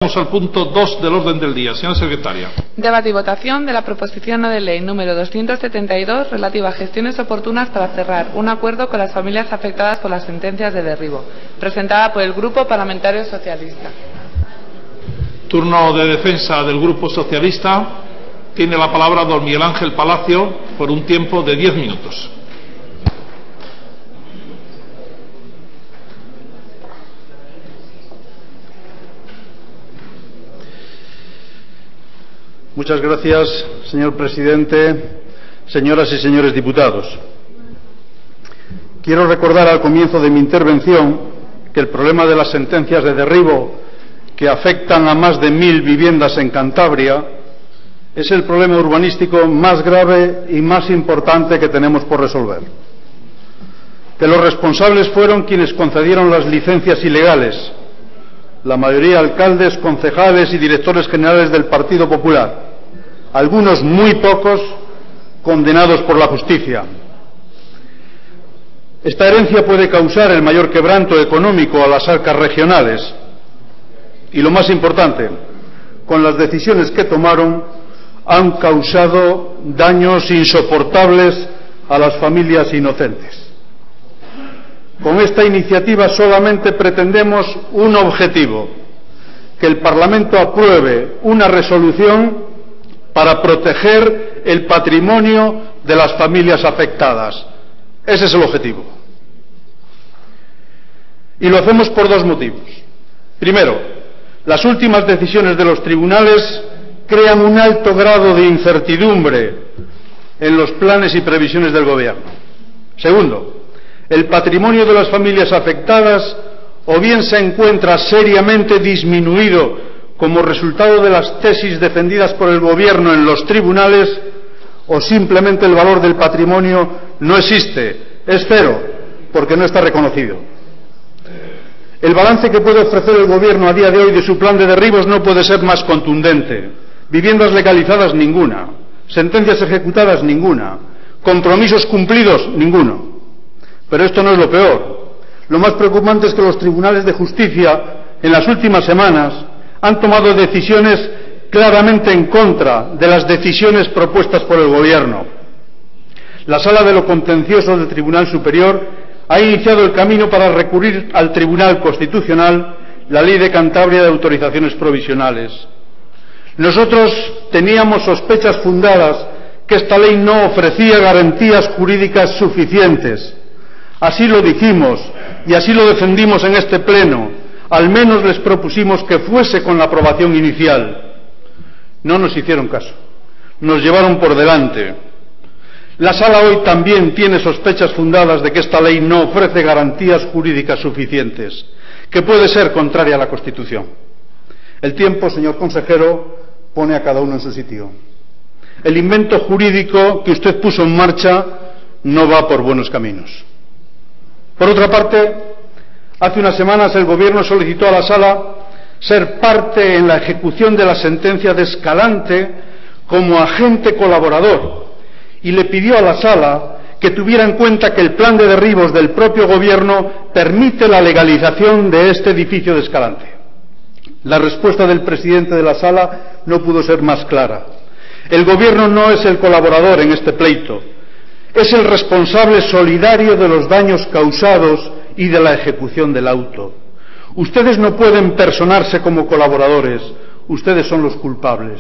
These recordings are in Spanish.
Vamos al punto 2 del orden del día. Señora secretaria. Debate y votación de la proposición no de ley número 272 relativa a gestiones oportunas para cerrar un acuerdo con las familias afectadas por las sentencias de derribo, presentada por el Grupo Parlamentario Socialista. Turno de defensa del Grupo Socialista. Tiene la palabra don Miguel Ángel Palacio por un tiempo de 10 minutos. Muchas gracias, señor presidente, señoras y señores diputados. Quiero recordar al comienzo de mi intervención que el problema de las sentencias de derribo que afectan a más de 1000 viviendas en Cantabria es el problema urbanístico más grave y más importante que tenemos por resolver. Que los responsables fueron quienes concedieron las licencias ilegales, la mayoría alcaldes, concejales y directores generales del Partido Popular, algunos muy pocos condenados por la justicia. Esta herencia puede causar el mayor quebranto económico a las arcas regionales y, lo más importante, con las decisiones que tomaron han causado daños insoportables a las familias inocentes. Con esta iniciativa solamente pretendemos un objetivo: que el Parlamento apruebe una resolución para proteger el patrimonio de las familias afectadas. Ese es el objetivo. Y lo hacemos por dos motivos. Primero, las últimas decisiones de los tribunales crean un alto grado de incertidumbre en los planes y previsiones del Gobierno. Segundo, el patrimonio de las familias afectadas o bien se encuentra seriamente disminuido como resultado de las tesis defendidas por el Gobierno en los tribunales, o simplemente el valor del patrimonio no existe, es cero, porque no está reconocido. El balance que puede ofrecer el Gobierno a día de hoy de su plan de derribos no puede ser más contundente. Viviendas legalizadas, ninguna. Sentencias ejecutadas, ninguna. Compromisos cumplidos, ninguno. Pero esto no es lo peor. Lo más preocupante es que los tribunales de justicia, en las últimas semanas, han tomado decisiones claramente en contra de las decisiones propuestas por el Gobierno. La Sala de lo Contencioso del Tribunal Superior ha iniciado el camino para recurrir al Tribunal Constitucional la Ley de Cantabria de autorizaciones provisionales. Nosotros teníamos sospechas fundadas que esta ley no ofrecía garantías jurídicas suficientes. Así lo dijimos y así lo defendimos en este Pleno. Al menos les propusimos que fuese con la aprobación inicial. No nos hicieron caso. Nos llevaron por delante. La Sala hoy también tiene sospechas fundadas de que esta ley no ofrece garantías jurídicas suficientes, que puede ser contraria a la Constitución. El tiempo, señor consejero, pone a cada uno en su sitio. El invento jurídico que usted puso en marcha no va por buenos caminos. Por otra parte, hace unas semanas el Gobierno solicitó a la Sala ser parte en la ejecución de la sentencia de Escalante como agente colaborador y le pidió a la Sala que tuviera en cuenta que el plan de derribos del propio Gobierno permite la legalización de este edificio de Escalante. La respuesta del presidente de la Sala no pudo ser más clara. El Gobierno no es el colaborador en este pleito, es el responsable solidario de los daños causados y de la ejecución del auto. Ustedes no pueden personarse como colaboradores, ustedes son los culpables.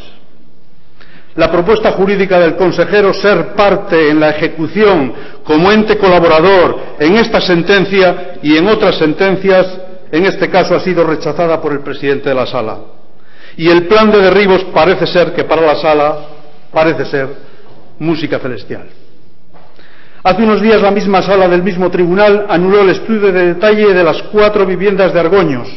La propuesta jurídica del consejero ser parte en la ejecución como ente colaborador en esta sentencia y en otras sentencias, en este caso ha sido rechazada por el presidente de la Sala. Y el plan de derribos parece ser que para la Sala parece ser música celestial. Hace unos días la misma Sala del mismo tribunal anuló el estudio de detalle de las 4 viviendas de Argoños.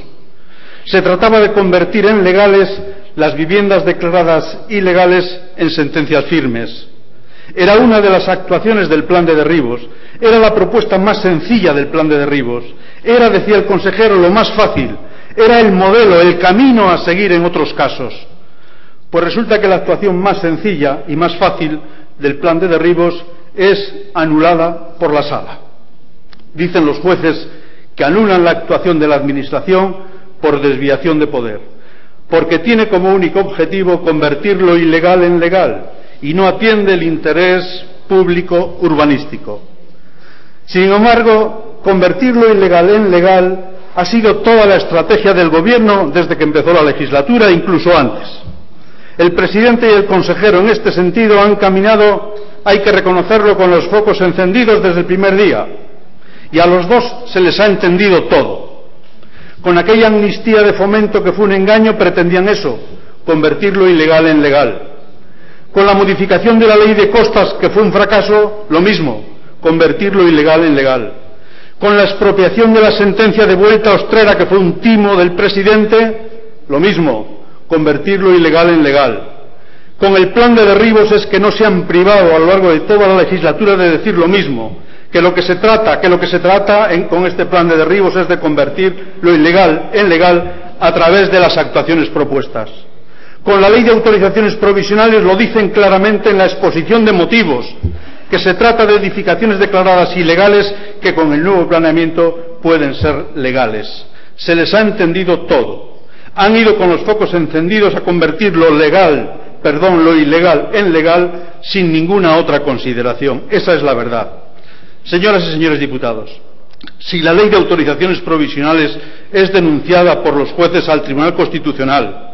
Se trataba de convertir en legales las viviendas declaradas ilegales en sentencias firmes. Era una de las actuaciones del plan de derribos, era la propuesta más sencilla del plan de derribos, era, decía el consejero, lo más fácil, era el modelo, el camino a seguir en otros casos. Pues resulta que la actuación más sencilla y más fácil del plan de derribos es anulada por la Sala. Dicen los jueces que anulan la actuación de la Administración por desviación de poder. porque tiene como único objetivo convertir lo ilegal en legal y no atiende el interés público urbanístico. Sin embargo, convertir lo ilegal en legal ha sido toda la estrategia del Gobierno desde que empezó la legislatura, incluso antes. El presidente y el consejero en este sentido han caminado, hay que reconocerlo, con los focos encendidos desde el primer día, y a los dos se les ha entendido todo. Con aquella amnistía de Fomento que fue un engaño pretendían eso, convertir lo ilegal en legal. Con la modificación de la ley de costas, que fue un fracaso, lo mismo, convertir lo ilegal en legal. Con la expropiación de la sentencia de Vuelta Ostrera, que fue un timo del presidente, lo mismo, convertir lo ilegal en legal. Con el plan de derribos es que no se han privado a lo largo de toda la legislatura de decir lo mismo, que lo que se trata con este plan de derribos es de convertir lo ilegal en legal a través de las actuaciones propuestas. Con la ley de autorizaciones provisionales lo dicen claramente en la exposición de motivos, que se trata de edificaciones declaradas ilegales que con el nuevo planeamiento pueden ser legales. Se les ha entendido todo. Han ido con los focos encendidos a convertir lo ilegal en legal sin ninguna otra consideración. Esa es la verdad. Señoras y señores diputados, si la ley de autorizaciones provisionales es denunciada por los jueces al Tribunal Constitucional,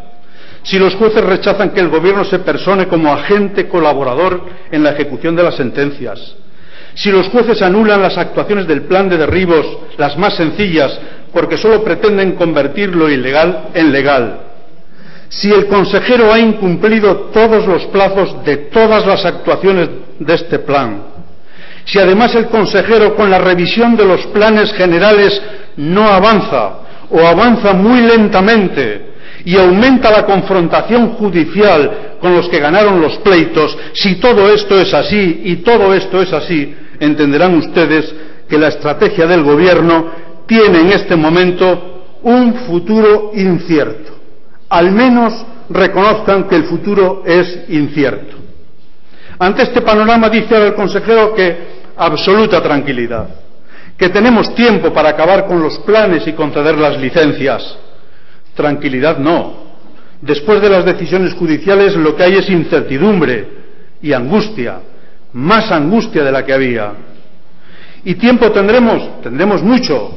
si los jueces rechazan que el Gobierno se persone como agente colaborador en la ejecución de las sentencias, si los jueces anulan las actuaciones del plan de derribos, las más sencillas, porque solo pretenden convertir lo ilegal en legal, si el consejero ha incumplido todos los plazos de todas las actuaciones de este plan, si además el consejero con la revisión de los planes generales no avanza o avanza muy lentamente y aumenta la confrontación judicial con los que ganaron los pleitos, si todo esto es así y todo esto es así, entenderán ustedes que la estrategia del Gobierno tiene en este momento un futuro incierto. Al menos reconozcan que el futuro es incierto. Ante este panorama dice ahora el consejero que absoluta tranquilidad, que tenemos tiempo para acabar con los planes y conceder las licencias. Tranquilidad no. Después de las decisiones judiciales lo que hay es incertidumbre y angustia, más angustia de la que había. ¿Y tiempo tendremos mucho,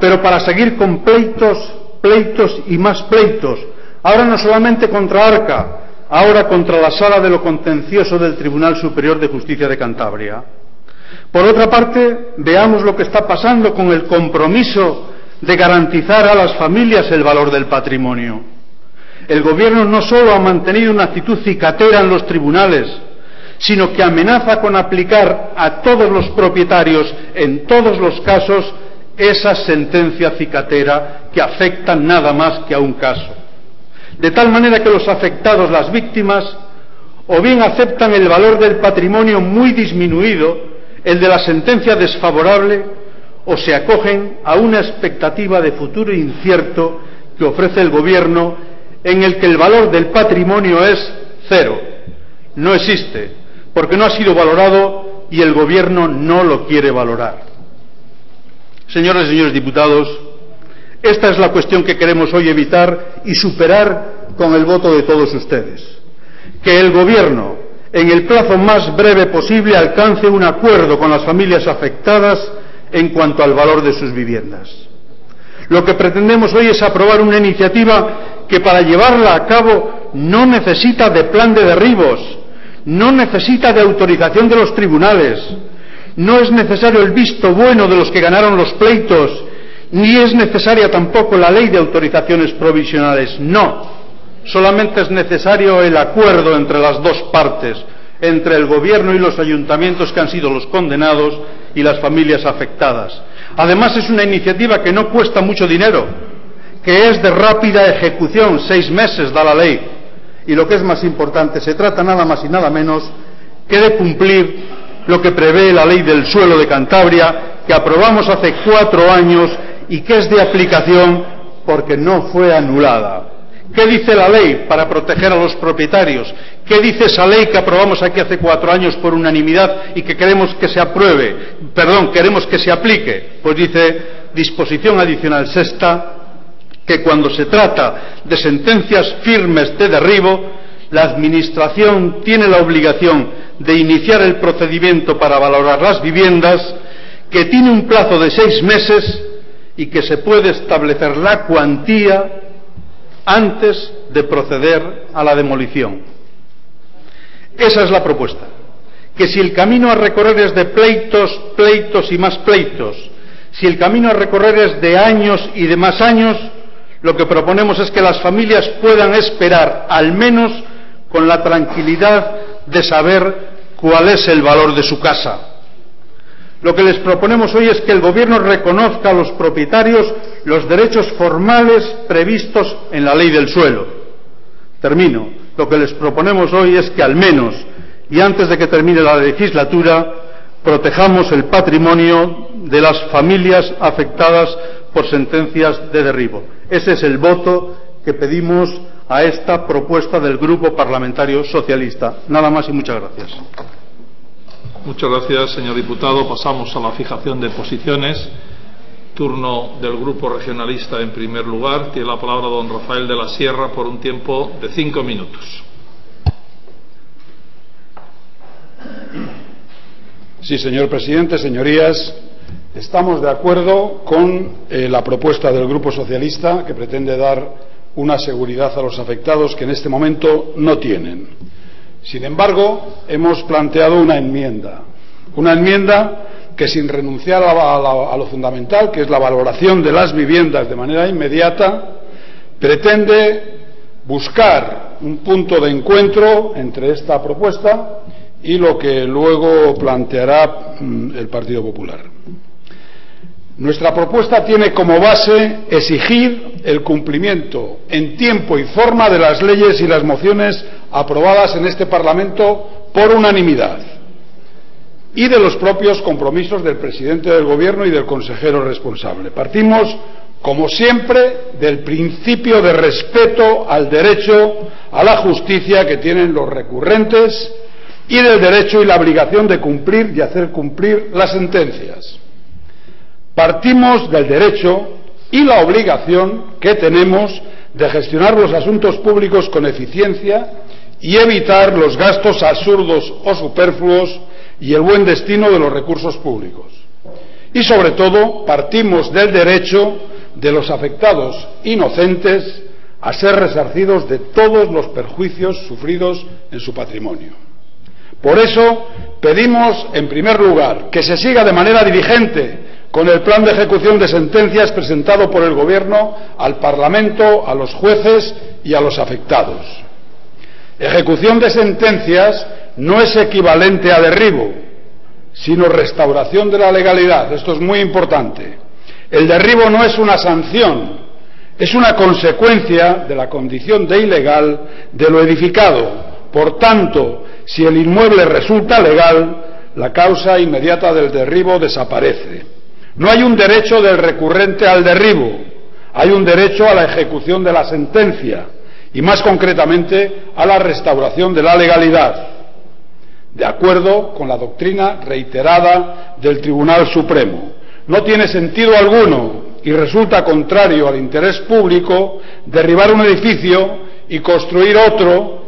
pero para seguir con pleitos y más pleitos, ahora no solamente contra Arca, ahora contra la Sala de lo Contencioso del Tribunal Superior de Justicia de Cantabria. Por otra parte, veamos lo que está pasando con el compromiso de garantizar a las familias el valor del patrimonio. El Gobierno no solo ha mantenido una actitud cicatera en los tribunales, sino que amenaza con aplicar a todos los propietarios, en todos los casos, esa sentencia cicatera que afecta nada más que a un caso. De tal manera que los afectados, las víctimas, o bien aceptan el valor del patrimonio muy disminuido, el de la sentencia desfavorable, o se acogen a una expectativa de futuro incierto que ofrece el Gobierno, en el que el valor del patrimonio es cero. No existe, porque no ha sido valorado y el Gobierno no lo quiere valorar. Señoras y señores diputados, esta es la cuestión que queremos hoy evitar y superar con el voto de todos ustedes. Que el Gobierno, en el plazo más breve posible, alcance un acuerdo con las familias afectadas en cuanto al valor de sus viviendas. Lo que pretendemos hoy es aprobar una iniciativa que para llevarla a cabo no necesita de plan de derribos, no necesita de autorización de los tribunales, no es necesario el visto bueno de los que ganaron los pleitos, ni es necesaria tampoco la ley de autorizaciones provisionales, no. Solamente es necesario el acuerdo entre las dos partes, entre el Gobierno y los ayuntamientos que han sido los condenados y las familias afectadas. Además es una iniciativa que no cuesta mucho dinero, que es de rápida ejecución, 6 meses da la ley, y lo que es más importante, se trata nada más y nada menos que de cumplir lo que prevé la ley del suelo de Cantabria, que aprobamos hace 4 años y que es de aplicación porque no fue anulada. ¿Qué dice la ley para proteger a los propietarios? ¿Qué dice esa ley que aprobamos aquí hace 4 años por unanimidad y que queremos que se queremos que se aplique? Pues dice, disposición adicional sexta, que cuando se trata de sentencias firmes de derribo, la Administración tiene la obligación de iniciar el procedimiento para valorar las viviendas, que tiene un plazo de 6 meses y que se puede establecer la cuantía antes de proceder a la demolición. Esa es la propuesta, que si el camino a recorrer es de pleitos, pleitos y más pleitos, si el camino a recorrer es de años y de más años, lo que proponemos es que las familias puedan esperar, al menos con la tranquilidad de saber cuál es el valor de su casa. Lo que les proponemos hoy es que el Gobierno reconozca a los propietarios los derechos formales previstos en la Ley del Suelo. Termino. Lo que les proponemos hoy es que al menos, y antes de que termine la legislatura, protejamos el patrimonio de las familias afectadas por sentencias de derribo. Ese es el voto que pedimos a esta propuesta del Grupo Parlamentario Socialista. Nada más y muchas gracias. Muchas gracias, señor diputado. Pasamos a la fijación de posiciones. Turno del Grupo Regionalista en primer lugar. Tiene la palabra don Rafael de la Sierra por un tiempo de 5 minutos. Sí, señor presidente, señorías, estamos de acuerdo con la propuesta del Grupo Socialista, que pretende dar una seguridad a los afectados que en este momento no tienen. Sin embargo, hemos planteado una enmienda que, sin renunciar a lo fundamental, que es la valoración de las viviendas de manera inmediata, pretende buscar un punto de encuentro entre esta propuesta y lo que luego planteará el Partido Popular. Nuestra propuesta tiene como base exigir el cumplimiento en tiempo y forma de las leyes y las mociones aprobadas en este Parlamento por unanimidad y de los propios compromisos del presidente del Gobierno y del consejero responsable. Partimos, como siempre, del principio de respeto al derecho a la justicia que tienen los recurrentes y del derecho y la obligación de cumplir y hacer cumplir las sentencias. Partimos del derecho y la obligación que tenemos de gestionar los asuntos públicos con eficiencia y evitar los gastos absurdos o superfluos y el buen destino de los recursos públicos. Y sobre todo partimos del derecho de los afectados inocentes a ser resarcidos de todos los perjuicios sufridos en su patrimonio. Por eso pedimos, en primer lugar, que se siga de manera diligente con el plan de ejecución de sentencias presentado por el Gobierno al Parlamento, a los jueces y a los afectados. Ejecución de sentencias no es equivalente a derribo, sino restauración de la legalidad. Esto es muy importante. El derribo no es una sanción, es una consecuencia de la condición de ilegal de lo edificado. Por tanto, si el inmueble resulta legal, la causa inmediata del derribo desaparece. No hay un derecho del recurrente al derribo, hay un derecho a la ejecución de la sentencia y, más concretamente, a la restauración de la legalidad, de acuerdo con la doctrina reiterada del Tribunal Supremo. No tiene sentido alguno y resulta contrario al interés público derribar un edificio y construir otro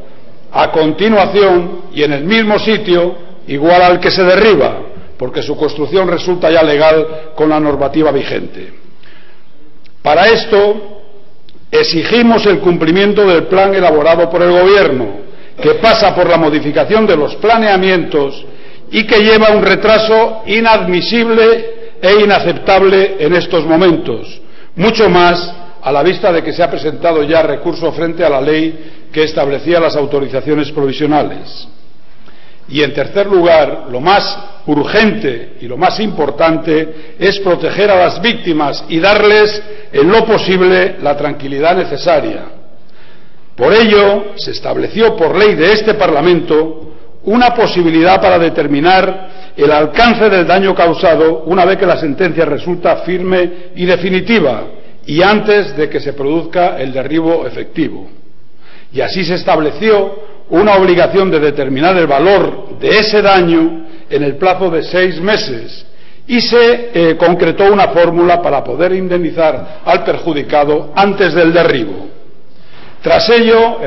a continuación y en el mismo sitio igual al que se derriba, porque su construcción resulta ya legal con la normativa vigente. Para esto exigimos el cumplimiento del plan elaborado por el Gobierno, que pasa por la modificación de los planeamientos y que lleva un retraso inadmisible e inaceptable en estos momentos, mucho más a la vista de que se ha presentado ya recurso frente a la ley que establecía las autorizaciones provisionales. Y, en tercer lugar, lo más urgente y lo más importante es proteger a las víctimas y darles, en lo posible, la tranquilidad necesaria. Por ello, se estableció por ley de este Parlamento una posibilidad para determinar el alcance del daño causado una vez que la sentencia resulta firme y definitiva y antes de que se produzca el derribo efectivo. Y así se estableció una obligación de determinar el valor de ese daño en el plazo de 6 meses y se concretó una fórmula para poder indemnizar al perjudicado antes del derribo. Tras ello,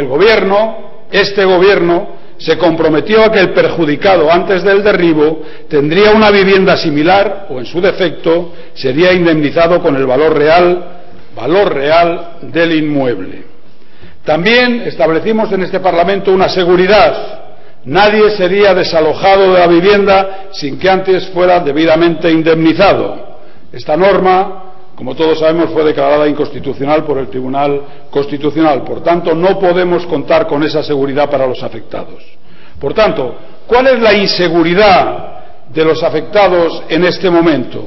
este gobierno, se comprometió a que el perjudicado antes del derribo tendría una vivienda similar o, en su defecto, sería indemnizado con el valor real del inmueble. También establecimos en este Parlamento una seguridad. Nadie sería desalojado de la vivienda sin que antes fuera debidamente indemnizado. Esta norma, como todos sabemos, fue declarada inconstitucional por el Tribunal Constitucional. Por tanto, no podemos contar con esa seguridad para los afectados. Por tanto, ¿cuál es la inseguridad de los afectados en este momento?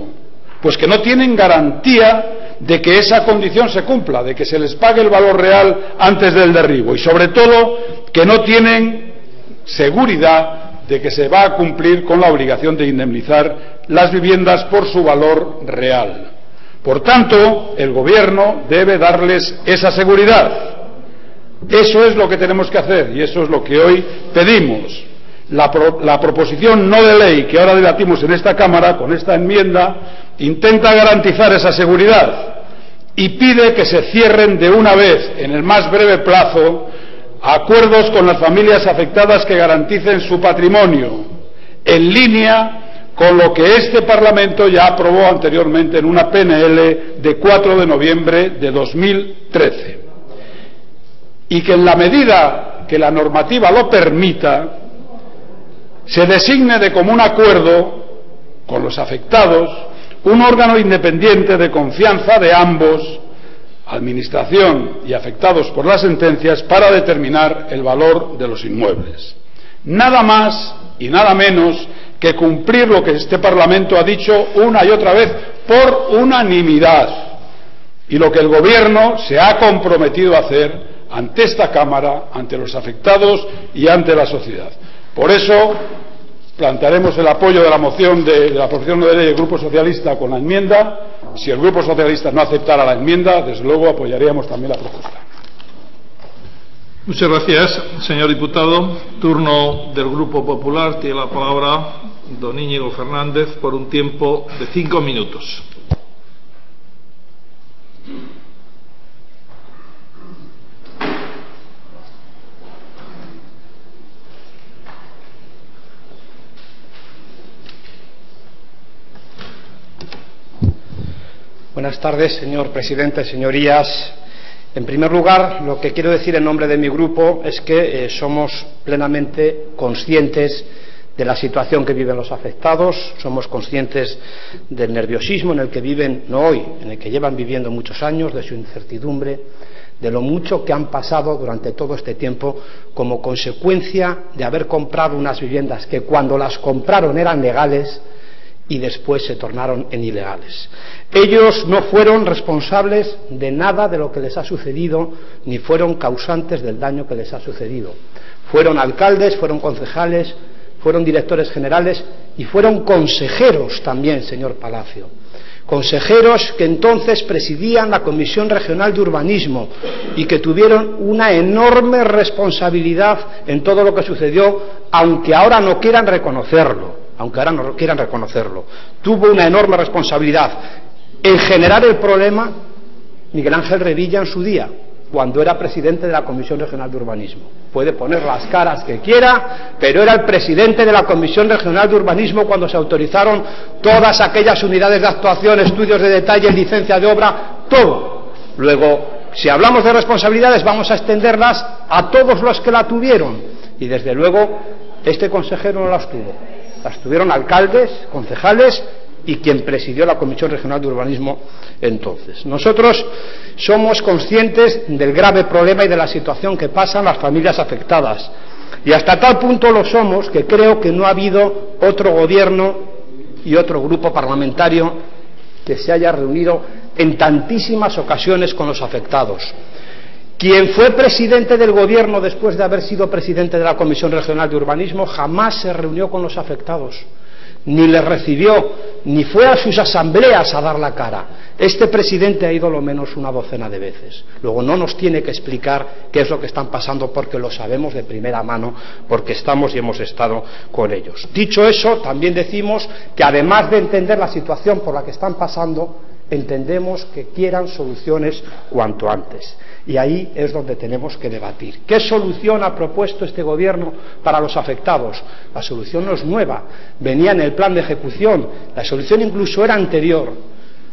Pues que no tienen garantía de que esa condición se cumpla, de que se les pague el valor real antes del derribo, y sobre todo que no tienen seguridad de que se va a cumplir con la obligación de indemnizar las viviendas por su valor real. Por tanto, el Gobierno debe darles esa seguridad. Eso es lo que tenemos que hacer y eso es lo que hoy pedimos. La proposición no de ley que ahora debatimos en esta Cámara, con esta enmienda, intenta garantizar esa seguridad y pide que se cierren de una vez, en el más breve plazo, acuerdos con las familias afectadas que garanticen su patrimonio, en línea con lo que este Parlamento ya aprobó anteriormente en una PNL de 4 de noviembre de 2013. Y que en la medida que la normativa lo permita, se designe de común acuerdo con los afectados un órgano independiente de confianza de ambos, Administración y afectados por las sentencias, para determinar el valor de los inmuebles. Nada más y nada menos que cumplir lo que este Parlamento ha dicho una y otra vez por unanimidad y lo que el Gobierno se ha comprometido a hacer ante esta Cámara, ante los afectados y ante la sociedad. Por eso plantearemos el apoyo de la moción de la proposición de ley del Grupo Socialista con la enmienda. Si el Grupo Socialista no aceptara la enmienda, desde luego apoyaríamos también la propuesta. Muchas gracias, señor diputado. Turno del Grupo Popular. Tiene la palabra don Íñigo Fernández por un tiempo de 5 minutos. Buenas tardes, señor presidente, señorías. En primer lugar, lo que quiero decir en nombre de mi grupo es que somos plenamente conscientes de la situación que viven los afectados, somos conscientes del nerviosismo en el que viven, no hoy, en el que llevan viviendo muchos años, de su incertidumbre, de lo mucho que han pasado durante todo este tiempo como consecuencia de haber comprado unas viviendas que cuando las compraron eran legales y después se tornaron en ilegales. Ellos no fueron responsables de nada de lo que les ha sucedido, ni fueron causantes del daño que les ha sucedido. Fueron alcaldes, fueron concejales, fueron directores generales y fueron consejeros también, señor Palacio. Consejeros que entonces presidían la Comisión Regional de Urbanismo y que tuvieron una enorme responsabilidad en todo lo que sucedió, aunque ahora no quieran reconocerlo. Tuvo una enorme responsabilidad en generar el problema Miguel Ángel Revilla en su día, cuando era presidente de la Comisión Regional de Urbanismo. Puede poner las caras que quiera, pero era el presidente de la Comisión Regional de Urbanismo cuando se autorizaron todas aquellas unidades de actuación, estudios de detalle, licencia de obra, todo. Luego, si hablamos de responsabilidades, vamos a extenderlas a todos los que la tuvieron. Y desde luego, este consejero no las tuvo. Las tuvieron alcaldes, concejales y quien presidió la Comisión Regional de Urbanismo entonces. Nosotros somos conscientes del grave problema y de la situación que pasan las familias afectadas. Y hasta tal punto lo somos que creo que no ha habido otro gobierno y otro grupo parlamentario que se haya reunido en tantísimas ocasiones con los afectados. Quien fue presidente del gobierno después de haber sido presidente de la Comisión Regional de Urbanismo jamás se reunió con los afectados. ni les recibió, ni fue a sus asambleas a dar la cara. Este presidente ha ido lo menos una docena de veces. Luego no nos tiene que explicar qué es lo que están pasando, porque lo sabemos de primera mano, porque estamos y hemos estado con ellos. Dicho eso, también decimos que además de entender la situación por la que están pasando, entendemos que quieran soluciones cuanto antes. Y ahí es donde tenemos que debatir. ¿Qué solución ha propuesto este gobierno para los afectados? La solución no es nueva, venía en el plan de ejecución, la solución incluso era anterior.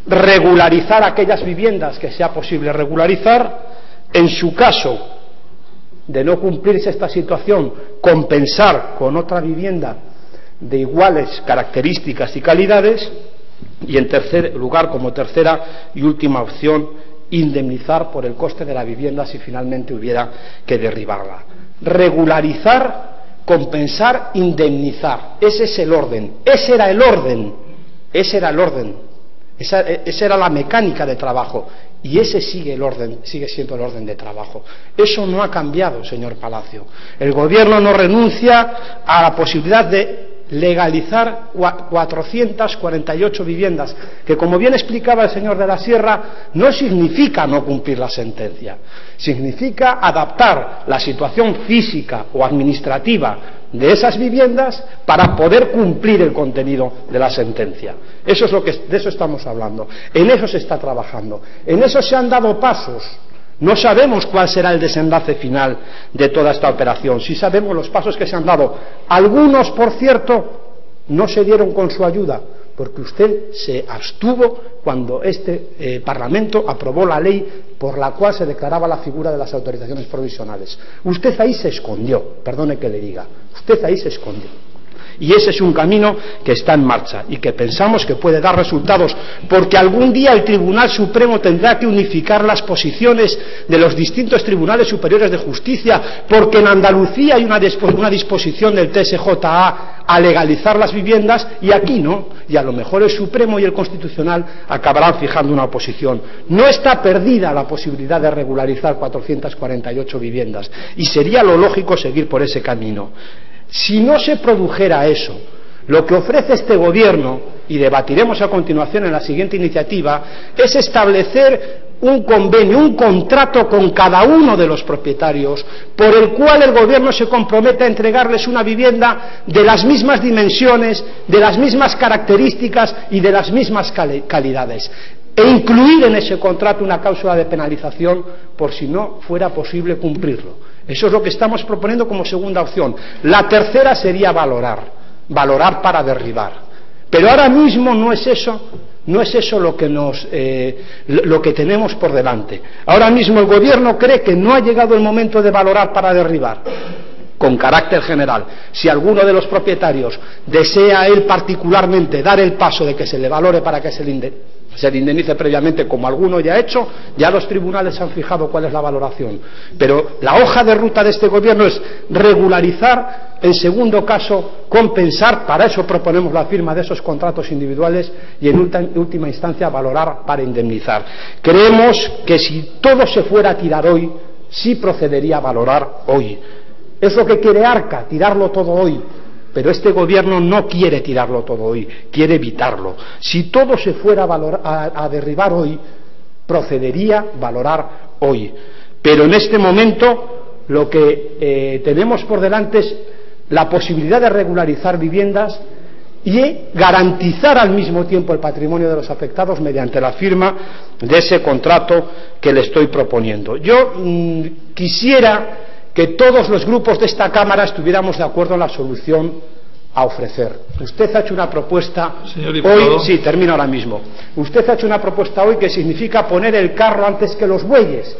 Regularizar aquellas viviendas que sea posible regularizar, en su caso de no cumplirse esta situación, compensar con otra vivienda de iguales características y calidades, y en tercer lugar, como tercera y última opción, indemnizar por el coste de la vivienda si finalmente hubiera que derribarla. Regularizar, compensar, indemnizar. Ese es el orden. Ese era el orden. Esa era la mecánica de trabajo. Y ese sigue siendo el orden de trabajo. Eso no ha cambiado, señor Palacio. El gobierno no renuncia a la posibilidad de legalizar 448 viviendas, que, como bien explicaba el señor de la Sierra, no significa no cumplir la sentencia, significa adaptar la situación física o administrativa de esas viviendas para poder cumplir el contenido de la sentencia. De eso estamos hablando, en eso se está trabajando, en eso se han dado pasos. No sabemos cuál será el desenlace final de toda esta operación. Sí sabemos los pasos que se han dado. Algunos, por cierto, no se dieron con su ayuda, porque usted se abstuvo cuando este Parlamento aprobó la ley por la cual se declaraba la figura de las autorizaciones provisionales. Usted ahí se escondió, perdone que le diga, usted ahí se escondió. Y ese es un camino que está en marcha y que pensamos que puede dar resultados, porque algún día el Tribunal Supremo tendrá que unificar las posiciones de los distintos tribunales superiores de justicia, porque en Andalucía hay una disposición del TSJA a legalizar las viviendas y aquí no, y a lo mejor el Supremo y el Constitucional acabarán fijando una posición. No está perdida la posibilidad de regularizar 448 viviendas y sería lo lógico seguir por ese camino. Si no se produjera eso, lo que ofrece este gobierno, y debatiremos a continuación en la siguiente iniciativa, es establecer un convenio, un contrato con cada uno de los propietarios, por el cual el gobierno se compromete a entregarles una vivienda de las mismas dimensiones, de las mismas características y de las mismas calidades, e incluir en ese contrato una cláusula de penalización por si no fuera posible cumplirlo. Eso es lo que estamos proponiendo como segunda opción. La tercera sería valorar para derribar. Pero ahora mismo no es eso lo que tenemos por delante. Ahora mismo el gobierno cree que no ha llegado el momento de valorar para derribar. Con carácter general, si alguno de los propietarios desea él particularmente dar el paso de que se le valore para que se le indemnice previamente, como alguno ya ha hecho, ya los tribunales han fijado cuál es la valoración. Pero la hoja de ruta de este gobierno es regularizar, en segundo caso compensar, para eso proponemos la firma de esos contratos individuales, y en última instancia valorar para indemnizar. Creemos que si todo se fuera a tirar hoy, sí procedería a valorar hoy. Es lo que quiere Arca, tirarlo todo hoy. Pero este gobierno no quiere tirarlo todo hoy, quiere evitarlo. Si todo se fuera a derribar hoy, procedería a valorar hoy. Pero en este momento lo que tenemos por delante es la posibilidad de regularizar viviendas y garantizar al mismo tiempo el patrimonio de los afectados mediante la firma de ese contrato que le estoy proponiendo. Yo quisiera que todos los grupos de esta Cámara estuviéramos de acuerdo en la solución a ofrecer. Usted ha hecho una propuesta hoy, sí, termino ahora mismo. Usted ha hecho una propuesta hoy que significa poner el carro antes que los bueyes,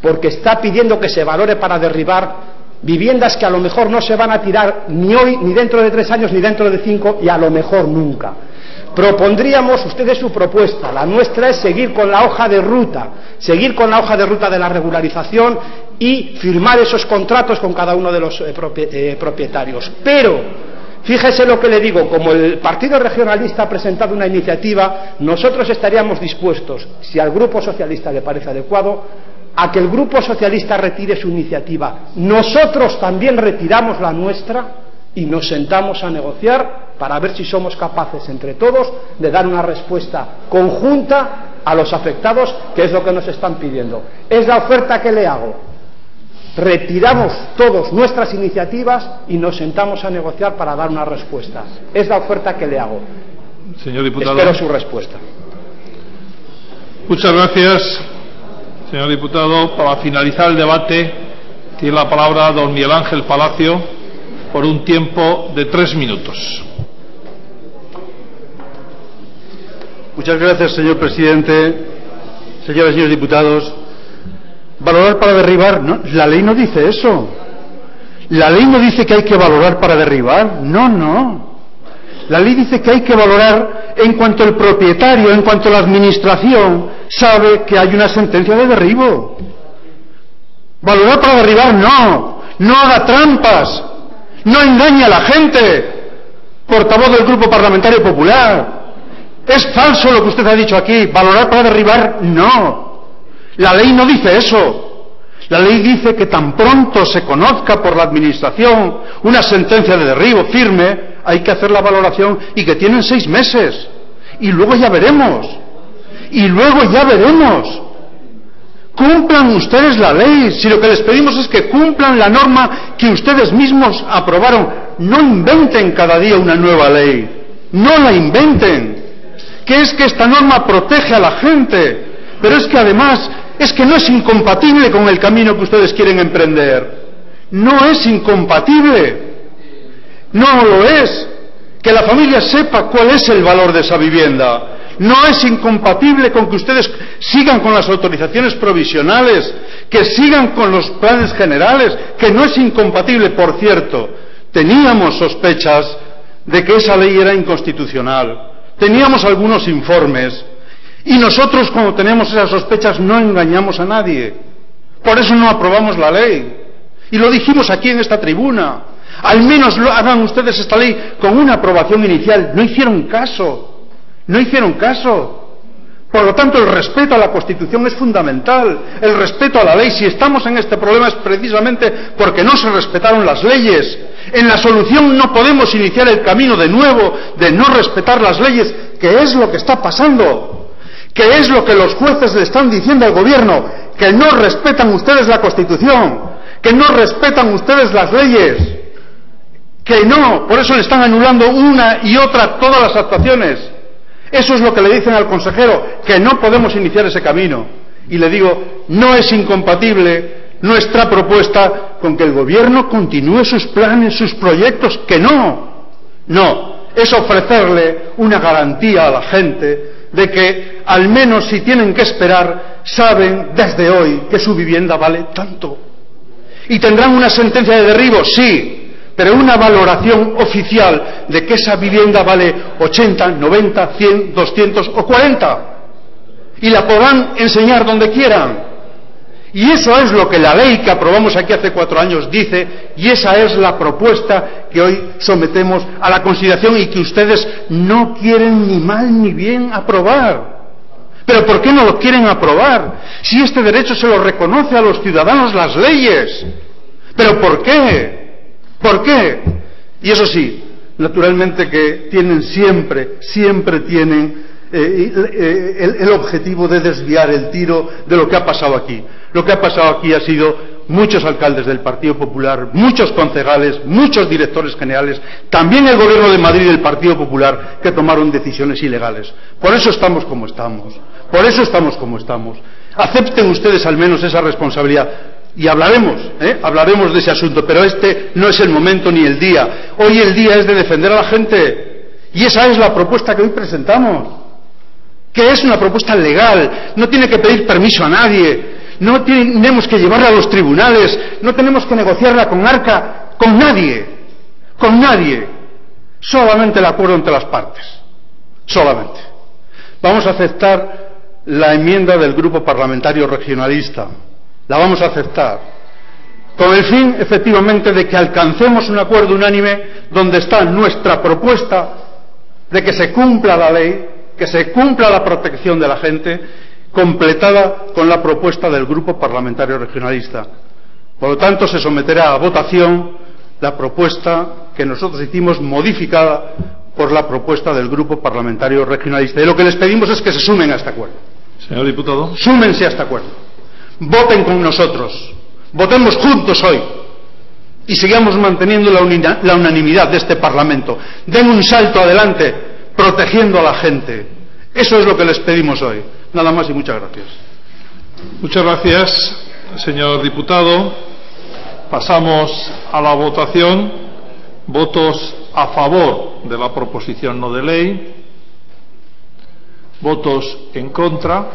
porque está pidiendo que se valore para derribar viviendas que a lo mejor no se van a tirar ni hoy, ni dentro de 3 años, ni dentro de 5, y a lo mejor nunca. Propondríamos, ustedes su propuesta, la nuestra es seguir con la hoja de ruta de la regularización y firmar esos contratos con cada uno de los propietarios. Pero, fíjese lo que le digo, como el Partido Regionalista ha presentado una iniciativa, nosotros estaríamos dispuestos, si al Grupo Socialista le parece adecuado, a que el Grupo Socialista retire su iniciativa. Nosotros también retiramos la nuestra y nos sentamos a negociar para ver si somos capaces entre todos de dar una respuesta conjunta a los afectados, que es lo que nos están pidiendo. Es la oferta que le hago. Retiramos todos nuestras iniciativas y nos sentamos a negociar para dar una respuesta. Es la oferta que le hago. Señor diputado. Espero su respuesta. Muchas gracias, señor diputado. Para finalizar el debate, tiene la palabra don Miguel Ángel Palacio por un tiempo de 3 minutos. Muchas gracias, señor presidente. Señoras y señores diputados, valorar para derribar, no, la ley no dice eso. La ley no dice que hay que valorar para derribar. No. La ley dice que hay que valorar en cuanto el propietario, en cuanto la administración sabe que hay una sentencia de derribo. Valorar para derribar, no haga trampas, no engañe a la gente, portavoz del Grupo Parlamentario Popular. Es falso lo que usted ha dicho aquí. Valorar para derribar, no. La ley no dice eso. La ley dice que tan pronto se conozca por la administración una sentencia de derribo firme, hay que hacer la valoración y que tienen 6 meses. Y luego ya veremos. Cumplan ustedes la ley. Si lo que les pedimos es que cumplan la norma que ustedes mismos aprobaron, no inventen cada día una nueva ley. No la inventen. Que es que esta norma protege a la gente, pero es que además es que no es incompatible con el camino que ustedes quieren emprender. No es incompatible. No lo es. Que la familia sepa cuál es el valor de esa vivienda. No es incompatible con que ustedes sigan con las autorizaciones provisionales, que sigan con los planes generales, que no es incompatible. Por cierto, teníamos sospechas de que esa ley era inconstitucional. Teníamos algunos informes y nosotros, cuando teníamos esas sospechas, no engañamos a nadie. Por eso no aprobamos la ley. Y lo dijimos aquí en esta tribuna. Al menos hagan ustedes esta ley con una aprobación inicial. No hicieron caso. Por lo tanto, el respeto a la Constitución es fundamental. El respeto a la ley. Si estamos en este problema es precisamente porque no se respetaron las leyes. En la solución no podemos iniciar el camino de nuevo de no respetar las leyes, que es lo que está pasando, que es lo que los jueces le están diciendo al gobierno, que no respetan ustedes la Constitución, que no respetan ustedes las leyes, que no, por eso le están anulando una y otra todas las actuaciones. Eso es lo que le dicen al consejero, que no podemos iniciar ese camino. Y le digo, no es incompatible nuestra propuesta con que el gobierno continúe sus planes, sus proyectos, que no, es ofrecerle una garantía a la gente de que, al menos si tienen que esperar, saben desde hoy que su vivienda vale tanto. Y tendrán una sentencia de derribo, sí, pero una valoración oficial de que esa vivienda vale 80, 90, 100, 200 o 40. Y la podrán enseñar donde quieran. Y eso es lo que la ley que aprobamos aquí hace 4 años dice, y esa es la propuesta que hoy sometemos a la consideración y que ustedes no quieren ni mal ni bien aprobar. ¿Pero por qué no lo quieren aprobar? Si este derecho se lo reconoce a los ciudadanos las leyes. ¿Pero por qué? ¿Por qué? Y eso sí, naturalmente que tienen siempre tienen el objetivo de desviar el tiro de lo que ha pasado aquí. Lo que ha pasado aquí ha sido muchos alcaldes del Partido Popular, muchos concejales, muchos directores generales, también el Gobierno de Madrid del Partido Popular, que tomaron decisiones ilegales. Por eso estamos como estamos. Acepten ustedes al menos esa responsabilidad. Y hablaremos de ese asunto, pero este no es el momento ni el día. Hoy el día es de defender a la gente. Y esa es la propuesta que hoy presentamos. Que es una propuesta legal, no tiene que pedir permiso a nadie. No tenemos que llevarla a los tribunales, no tenemos que negociarla con Arca, con nadie, solamente el acuerdo entre las partes, solamente. Vamos a aceptar la enmienda del Grupo Parlamentario Regionalista, la vamos a aceptar, con el fin, efectivamente, de que alcancemos un acuerdo unánime donde está nuestra propuesta de que se cumpla la ley, que se cumpla la protección de la gente, completada con la propuesta del Grupo Parlamentario Regionalista. Por lo tanto, se someterá a votación la propuesta que nosotros hicimos modificada por la propuesta del Grupo Parlamentario Regionalista. Y lo que les pedimos es que se sumen a este acuerdo. Señor diputado. Súmense a este acuerdo. Voten con nosotros. Votemos juntos hoy. Y sigamos manteniendo la unanimidad de este Parlamento. Den un salto adelante, protegiendo a la gente. Eso es lo que les pedimos hoy. Nada más y muchas gracias. Muchas gracias, señor diputado. Pasamos a la votación. Votos a favor de la proposición no de ley. Votos en contra.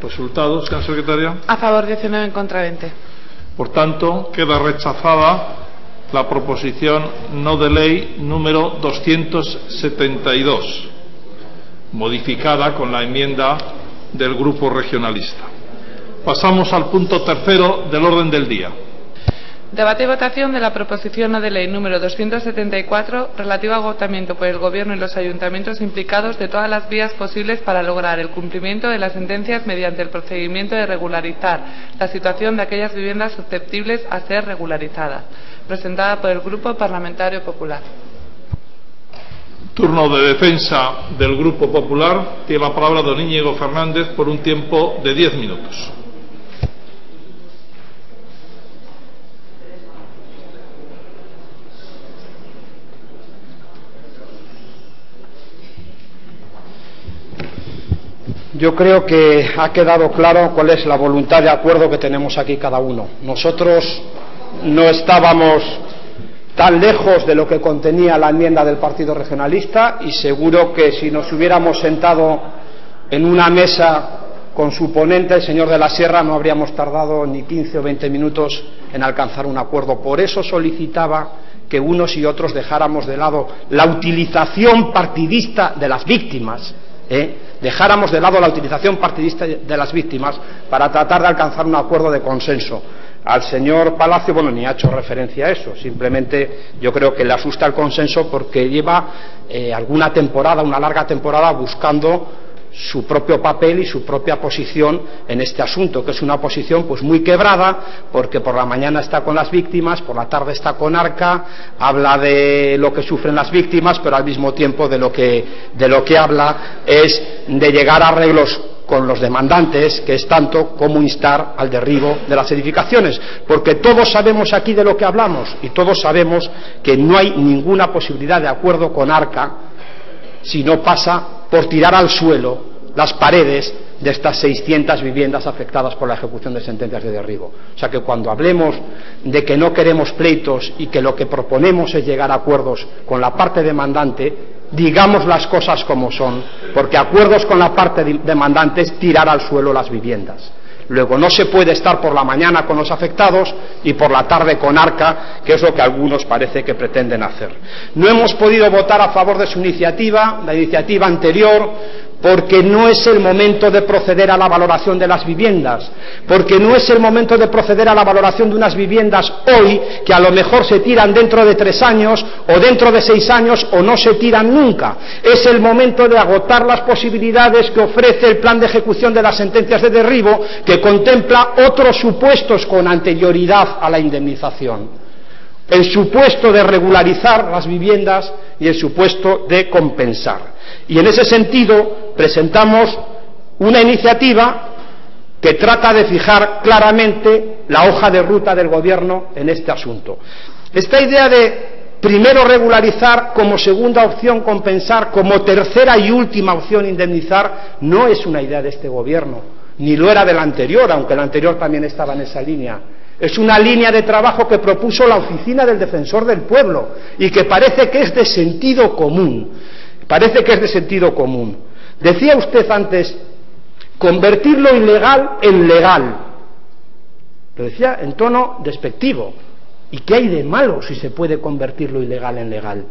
Resultados, señora secretaria. A favor 19, en contra 20. Por tanto, queda rechazada la proposición no de ley número 272, modificada con la enmienda del Grupo Regionalista. Pasamos al punto tercero del orden del día. Debate y votación de la proposición no de ley número 274 relativa al agotamiento por el Gobierno y los ayuntamientos implicados de todas las vías posibles para lograr el cumplimiento de las sentencias mediante el procedimiento de regularizar la situación de aquellas viviendas susceptibles a ser regularizadas, presentada por el Grupo Parlamentario Popular. Turno de defensa del Grupo Popular. Tiene la palabra don Íñigo Fernández por un tiempo de 10 minutos. Yo creo que ha quedado claro cuál es la voluntad de acuerdo que tenemos aquí cada uno. Nosotros no estábamos tan lejos de lo que contenía la enmienda del Partido Regionalista y seguro que si nos hubiéramos sentado en una mesa con su ponente, el señor de la Sierra, no habríamos tardado ni 15 o 20 minutos en alcanzar un acuerdo. Por eso solicitaba que unos y otros dejáramos de lado la utilización partidista de las víctimas, dejáramos de lado la utilización partidista de las víctimas para tratar de alcanzar un acuerdo de consenso. Al señor Palacio, bueno, ni ha hecho referencia a eso, simplemente yo creo que le asusta el consenso porque lleva alguna temporada, una larga temporada, buscando su propio papel y su propia posición en este asunto, que es una posición pues muy quebrada, porque por la mañana está con las víctimas, por la tarde está con Arca, habla de lo que sufren las víctimas, pero al mismo tiempo de lo que habla es de llegar a arreglos con los demandantes, que es tanto como instar al derribo de las edificaciones, porque todos sabemos aquí de lo que hablamos y todos sabemos que no hay ninguna posibilidad de acuerdo con Arca si no pasa por tirar al suelo las paredes de estas 600 viviendas afectadas por la ejecución de sentencias de derribo. O sea que cuando hablemos de que no queremos pleitos y que lo que proponemos es llegar a acuerdos con la parte demandante, digamos las cosas como son, porque acuerdos con la parte demandante es tirar al suelo las viviendas. Luego no se puede estar por la mañana con los afectados y por la tarde con Arca, que es lo que algunos parece que pretenden hacer. No hemos podido votar a favor de su iniciativa, la iniciativa anterior, porque no es el momento de proceder a la valoración de las viviendas, porque no es el momento de proceder a la valoración de unas viviendas hoy que a lo mejor se tiran dentro de 3 años o dentro de 6 años o no se tiran nunca. Es el momento de agotar las posibilidades que ofrece el plan de ejecución de las sentencias de derribo, que contempla otros supuestos con anterioridad a la indemnización. El supuesto de regularizar las viviendas y el supuesto de compensar. Y en ese sentido presentamos una iniciativa que trata de fijar claramente la hoja de ruta del Gobierno en este asunto. Esta idea de primero regularizar, como segunda opción compensar, como tercera y última opción indemnizar, no es una idea de este Gobierno, ni lo era del anterior, aunque el anterior también estaba en esa línea. Es una línea de trabajo que propuso la Oficina del Defensor del Pueblo y que parece que es de sentido común. Parece que es de sentido común. Decía usted antes, convertir lo ilegal en legal. Lo decía en tono despectivo. ¿Y qué hay de malo si se puede convertir lo ilegal en legal?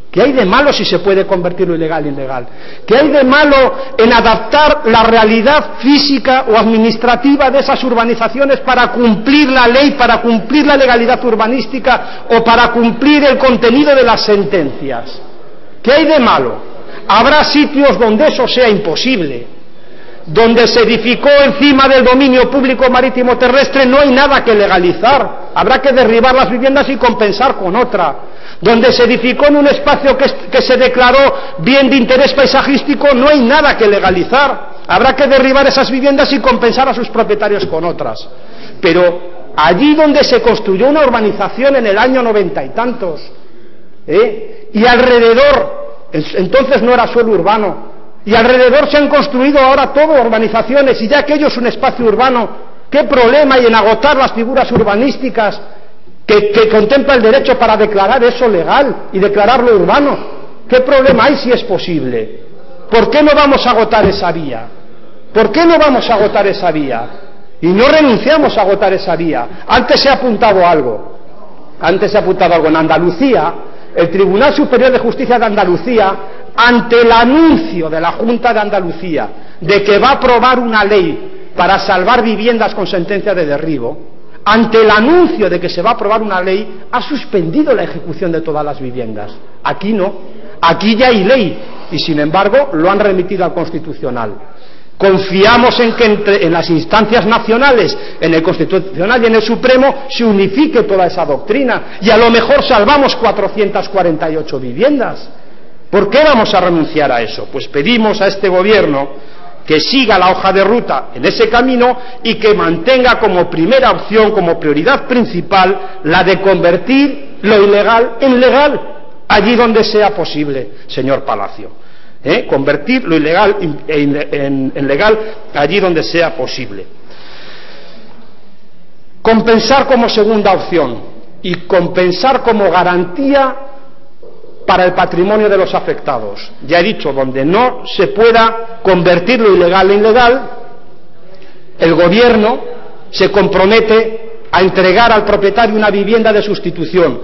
¿Qué hay de malo si se puede convertir lo ilegal en legal? ¿Qué hay de malo en adaptar la realidad física o administrativa de esas urbanizaciones para cumplir la ley, para cumplir la legalidad urbanística o para cumplir el contenido de las sentencias? ¿Qué hay de malo? Habrá sitios donde eso sea imposible. Donde se edificó encima del dominio público marítimo terrestre no hay nada que legalizar. habrá que derribar las viviendas y compensar con otra. Donde se edificó en un espacio que se declaró bien de interés paisajístico, no hay nada que legalizar. Habrá que derribar esas viviendas y compensar a sus propietarios con otras. Pero allí donde se construyó una urbanización en el año 90 y tantos, y alrededor, entonces no era suelo urbano, y alrededor se han construido ahora todo urbanizaciones, y ya aquello es un espacio urbano, ¿qué problema hay en agotar las figuras urbanísticas que contempla el derecho para declarar eso legal y declararlo urbano? ¿Qué problema hay si es posible? ¿Por qué no vamos a agotar esa vía? ¿Por qué no vamos a agotar esa vía? Y no renunciamos a agotar esa vía. Antes se ha apuntado algo. En Andalucía, el Tribunal Superior de Justicia de Andalucía, ante el anuncio de la Junta de Andalucía de que va a aprobar una ley para salvar viviendas con sentencia de derribo, ante el anuncio de que se va a aprobar una ley, ha suspendido la ejecución de todas las viviendas. Aquí no, aquí ya hay ley, y sin embargo lo han remitido al Constitucional. Confiamos en que en las instancias nacionales, en el Constitucional y en el Supremo, se unifique toda esa doctrina, y a lo mejor salvamos 448 viviendas. ¿Por qué vamos a renunciar a eso? Pues pedimos a este Gobierno que siga la hoja de ruta en ese camino y que mantenga como primera opción, como prioridad principal, la de convertir lo ilegal en legal, allí donde sea posible, señor Palacio. Convertir lo ilegal en legal allí donde sea posible. Compensar como segunda opción y compensar como garantía para el patrimonio de los afectados. Ya he dicho, donde no se pueda convertir lo ilegal en legal, el Gobierno se compromete a entregar al propietario una vivienda de sustitución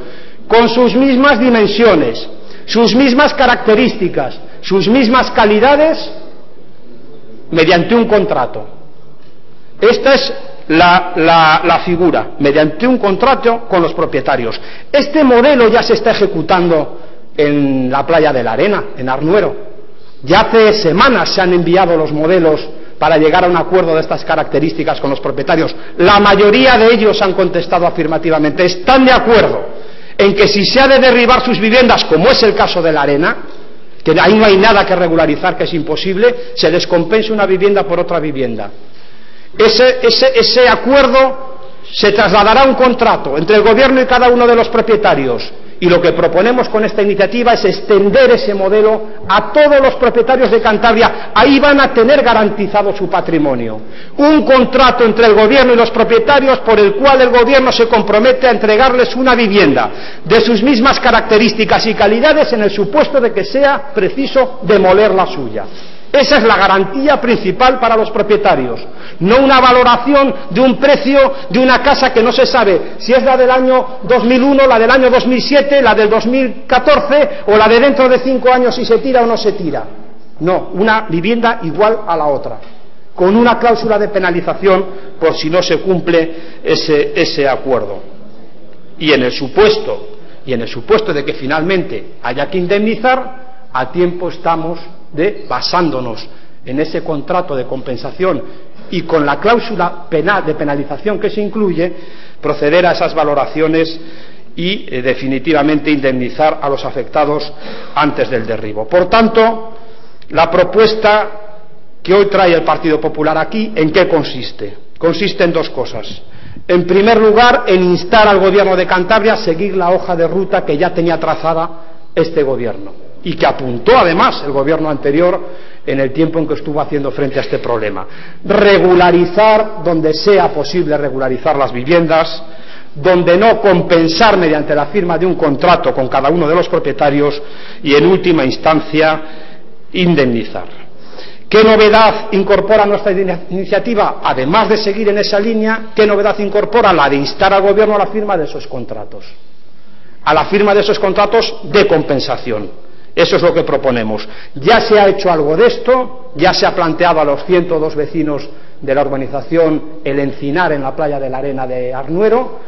con sus mismas dimensiones, sus mismas características, sus mismas calidades, mediante un contrato. Esta es la figura, mediante un contrato con los propietarios. Este modelo ya se está ejecutando en la playa de la Arena, en Arnuero. Ya hace semanas se han enviado los modelos para llegar a un acuerdo de estas características con los propietarios. La mayoría de ellos han contestado afirmativamente. Están de acuerdo en que si se ha de derribar sus viviendas, como es el caso de la Arena, que ahí no hay nada que regularizar, que es imposible, se les compense una vivienda por otra vivienda. Ese acuerdo se trasladará a un contrato entre el Gobierno y cada uno de los propietarios, y lo que proponemos con esta iniciativa es extender ese modelo a todos los propietarios de Cantabria. Ahí van a tener garantizado su patrimonio. Un contrato entre el Gobierno y los propietarios por el cual el Gobierno se compromete a entregarles una vivienda de sus mismas características y calidades en el supuesto de que sea preciso demoler la suya. Esa es la garantía principal para los propietarios, no una valoración de un precio de una casa que no se sabe si es la del año 2001, la del año 2007, la del 2014 o la de dentro de 5 años si se tira o no se tira. No, una vivienda igual a la otra, con una cláusula de penalización por si no se cumple ese acuerdo. Y en el supuesto de que finalmente haya que indemnizar, a tiempo estamos de, basándonos en ese contrato de compensación y con la cláusula de penalización que se incluye, proceder a esas valoraciones y definitivamente indemnizar a los afectados antes del derribo. Por tanto, la propuesta que hoy trae el Partido Popular aquí, ¿en qué consiste? Consiste en dos cosas. En primer lugar, en instar al Gobierno de Cantabria a seguir la hoja de ruta que ya tenía trazada este Gobierno y que apuntó además el Gobierno anterior en el tiempo en que estuvo haciendo frente a este problema. Regularizar donde sea posible regularizar las viviendas, donde no, compensar mediante la firma de un contrato con cada uno de los propietarios y, en última instancia, indemnizar. ¿Qué novedad incorpora nuestra iniciativa? Además de seguir en esa línea, ¿qué novedad incorpora? La de instar al Gobierno a la firma de esos contratos, a la firma de esos contratos de compensación. Eso es lo que proponemos. Ya se ha hecho algo de esto, ya se ha planteado a los 102 vecinos de la urbanización El Encinar en la playa de la Arena de Arnuero,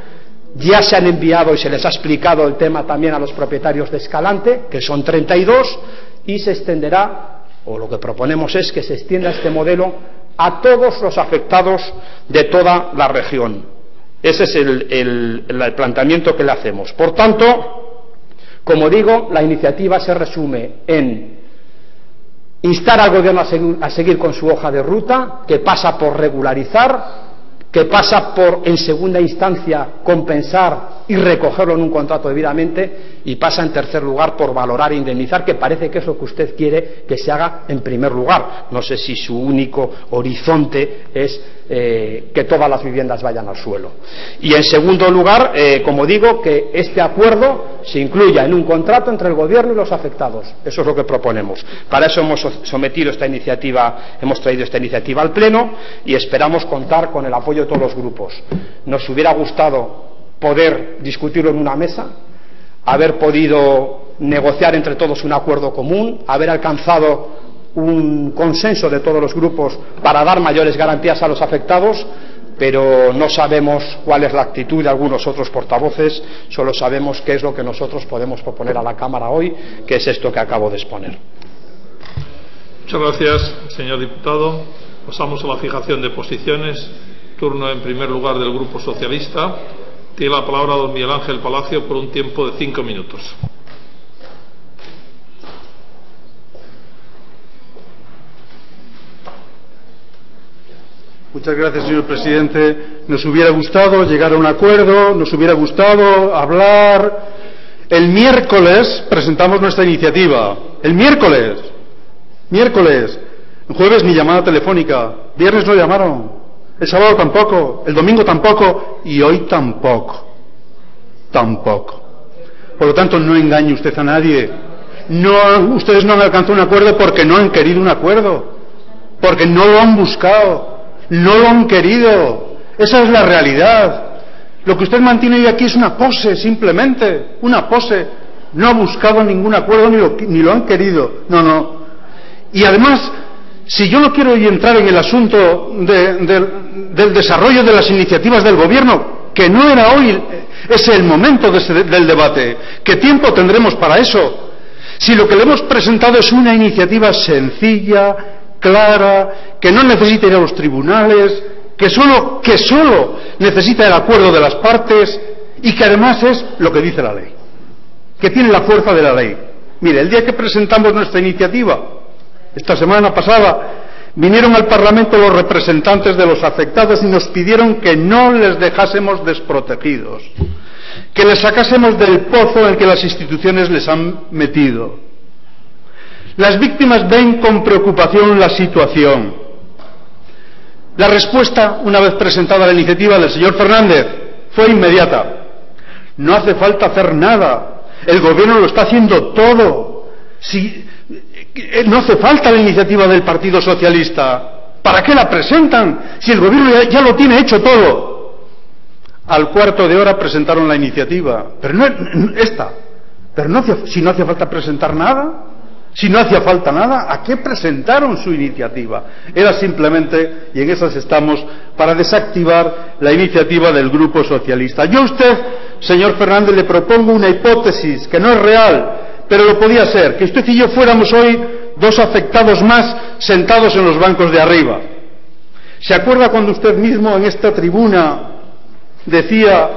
ya se han enviado y se les ha explicado el tema también a los propietarios de Escalante, que son 32, y se extenderá, o lo que proponemos es que se extienda este modelo a todos los afectados de toda la región. Ese es el planteamiento que le hacemos. Por tanto, como digo, la iniciativa se resume en instar al Gobierno a seguir con su hoja de ruta, que pasa por regularizar, que pasa por, en segunda instancia, compensar y recogerlo en un contrato debidamente, y pasa, en tercer lugar, por valorar e indemnizar, que parece que es lo que usted quiere que se haga en primer lugar. No sé si su único horizonte es que todas las viviendas vayan al suelo. Y, en segundo lugar, como digo, que este acuerdo se incluya en un contrato entre el Gobierno y los afectados. Eso es lo que proponemos. Para eso hemos traído esta iniciativa al Pleno, y esperamos contar con el apoyo de todos los grupos. Nos hubiera gustado poder discutirlo en una mesa, haber podido negociar entre todos un acuerdo común, haber alcanzado un consenso de todos los grupos para dar mayores garantías a los afectados, pero no sabemos cuál es la actitud de algunos otros portavoces, solo sabemos qué es lo que nosotros podemos proponer a la Cámara hoy, que es esto que acabo de exponer. Muchas gracias, señor diputado. Pasamos a la fijación de posiciones. Turno, en primer lugar, del Grupo Socialista. Tiene la palabra don Miguel Ángel Palacio por un tiempo de 5 minutos. Muchas gracias, señor presidente. Nos hubiera gustado llegar a un acuerdo, nos hubiera gustado hablar. El miércoles presentamos nuestra iniciativa. El miércoles. El jueves ni llamada telefónica. Viernes no llamaron. El sábado tampoco. El domingo tampoco. Y hoy tampoco. Por lo tanto, no engañe usted a nadie. Ustedes no han alcanzado un acuerdo porque no han querido un acuerdo. Porque no lo han buscado. No lo han querido. Esa es la realidad. Lo que usted mantiene hoy aquí es una pose, simplemente. Una pose. No ha buscado ningún acuerdo ni lo han querido. No. Y además, si yo no quiero hoy entrar en el asunto del desarrollo de las iniciativas del Gobierno, que no era hoy ese el momento del debate, ¿qué tiempo tendremos para eso? Si lo que le hemos presentado es una iniciativa sencilla, clara, que no necesita ir a los tribunales, que solo necesita el acuerdo de las partes, y que además es lo que dice la ley, que tiene la fuerza de la ley. Mire, el día que presentamos nuestra iniciativa, esta semana pasada, vinieron al Parlamento los representantes de los afectados y nos pidieron que no les dejásemos desprotegidos, que les sacásemos del pozo en el que las instituciones les han metido. Las víctimas ven con preocupación la situación. La respuesta, una vez presentada la iniciativa del señor Fernández, fue inmediata. No hace falta hacer nada. El Gobierno lo está haciendo todo. No hace falta la iniciativa del Partido Socialista. ¿Para qué la presentan si el Gobierno ya lo tiene hecho todo? Al cuarto de hora presentaron la iniciativa. Si no hacía falta presentar nada. Si no hacía falta nada, ¿a qué presentaron su iniciativa? Era simplemente, y en esas estamos, para desactivar la iniciativa del Grupo Socialista. Yo a usted, señor Fernández, le propongo una hipótesis que no es real, pero lo podía ser, que usted y yo fuéramos hoy dos afectados más sentados en los bancos de arriba. ¿Se acuerda cuando usted mismo en esta tribuna decía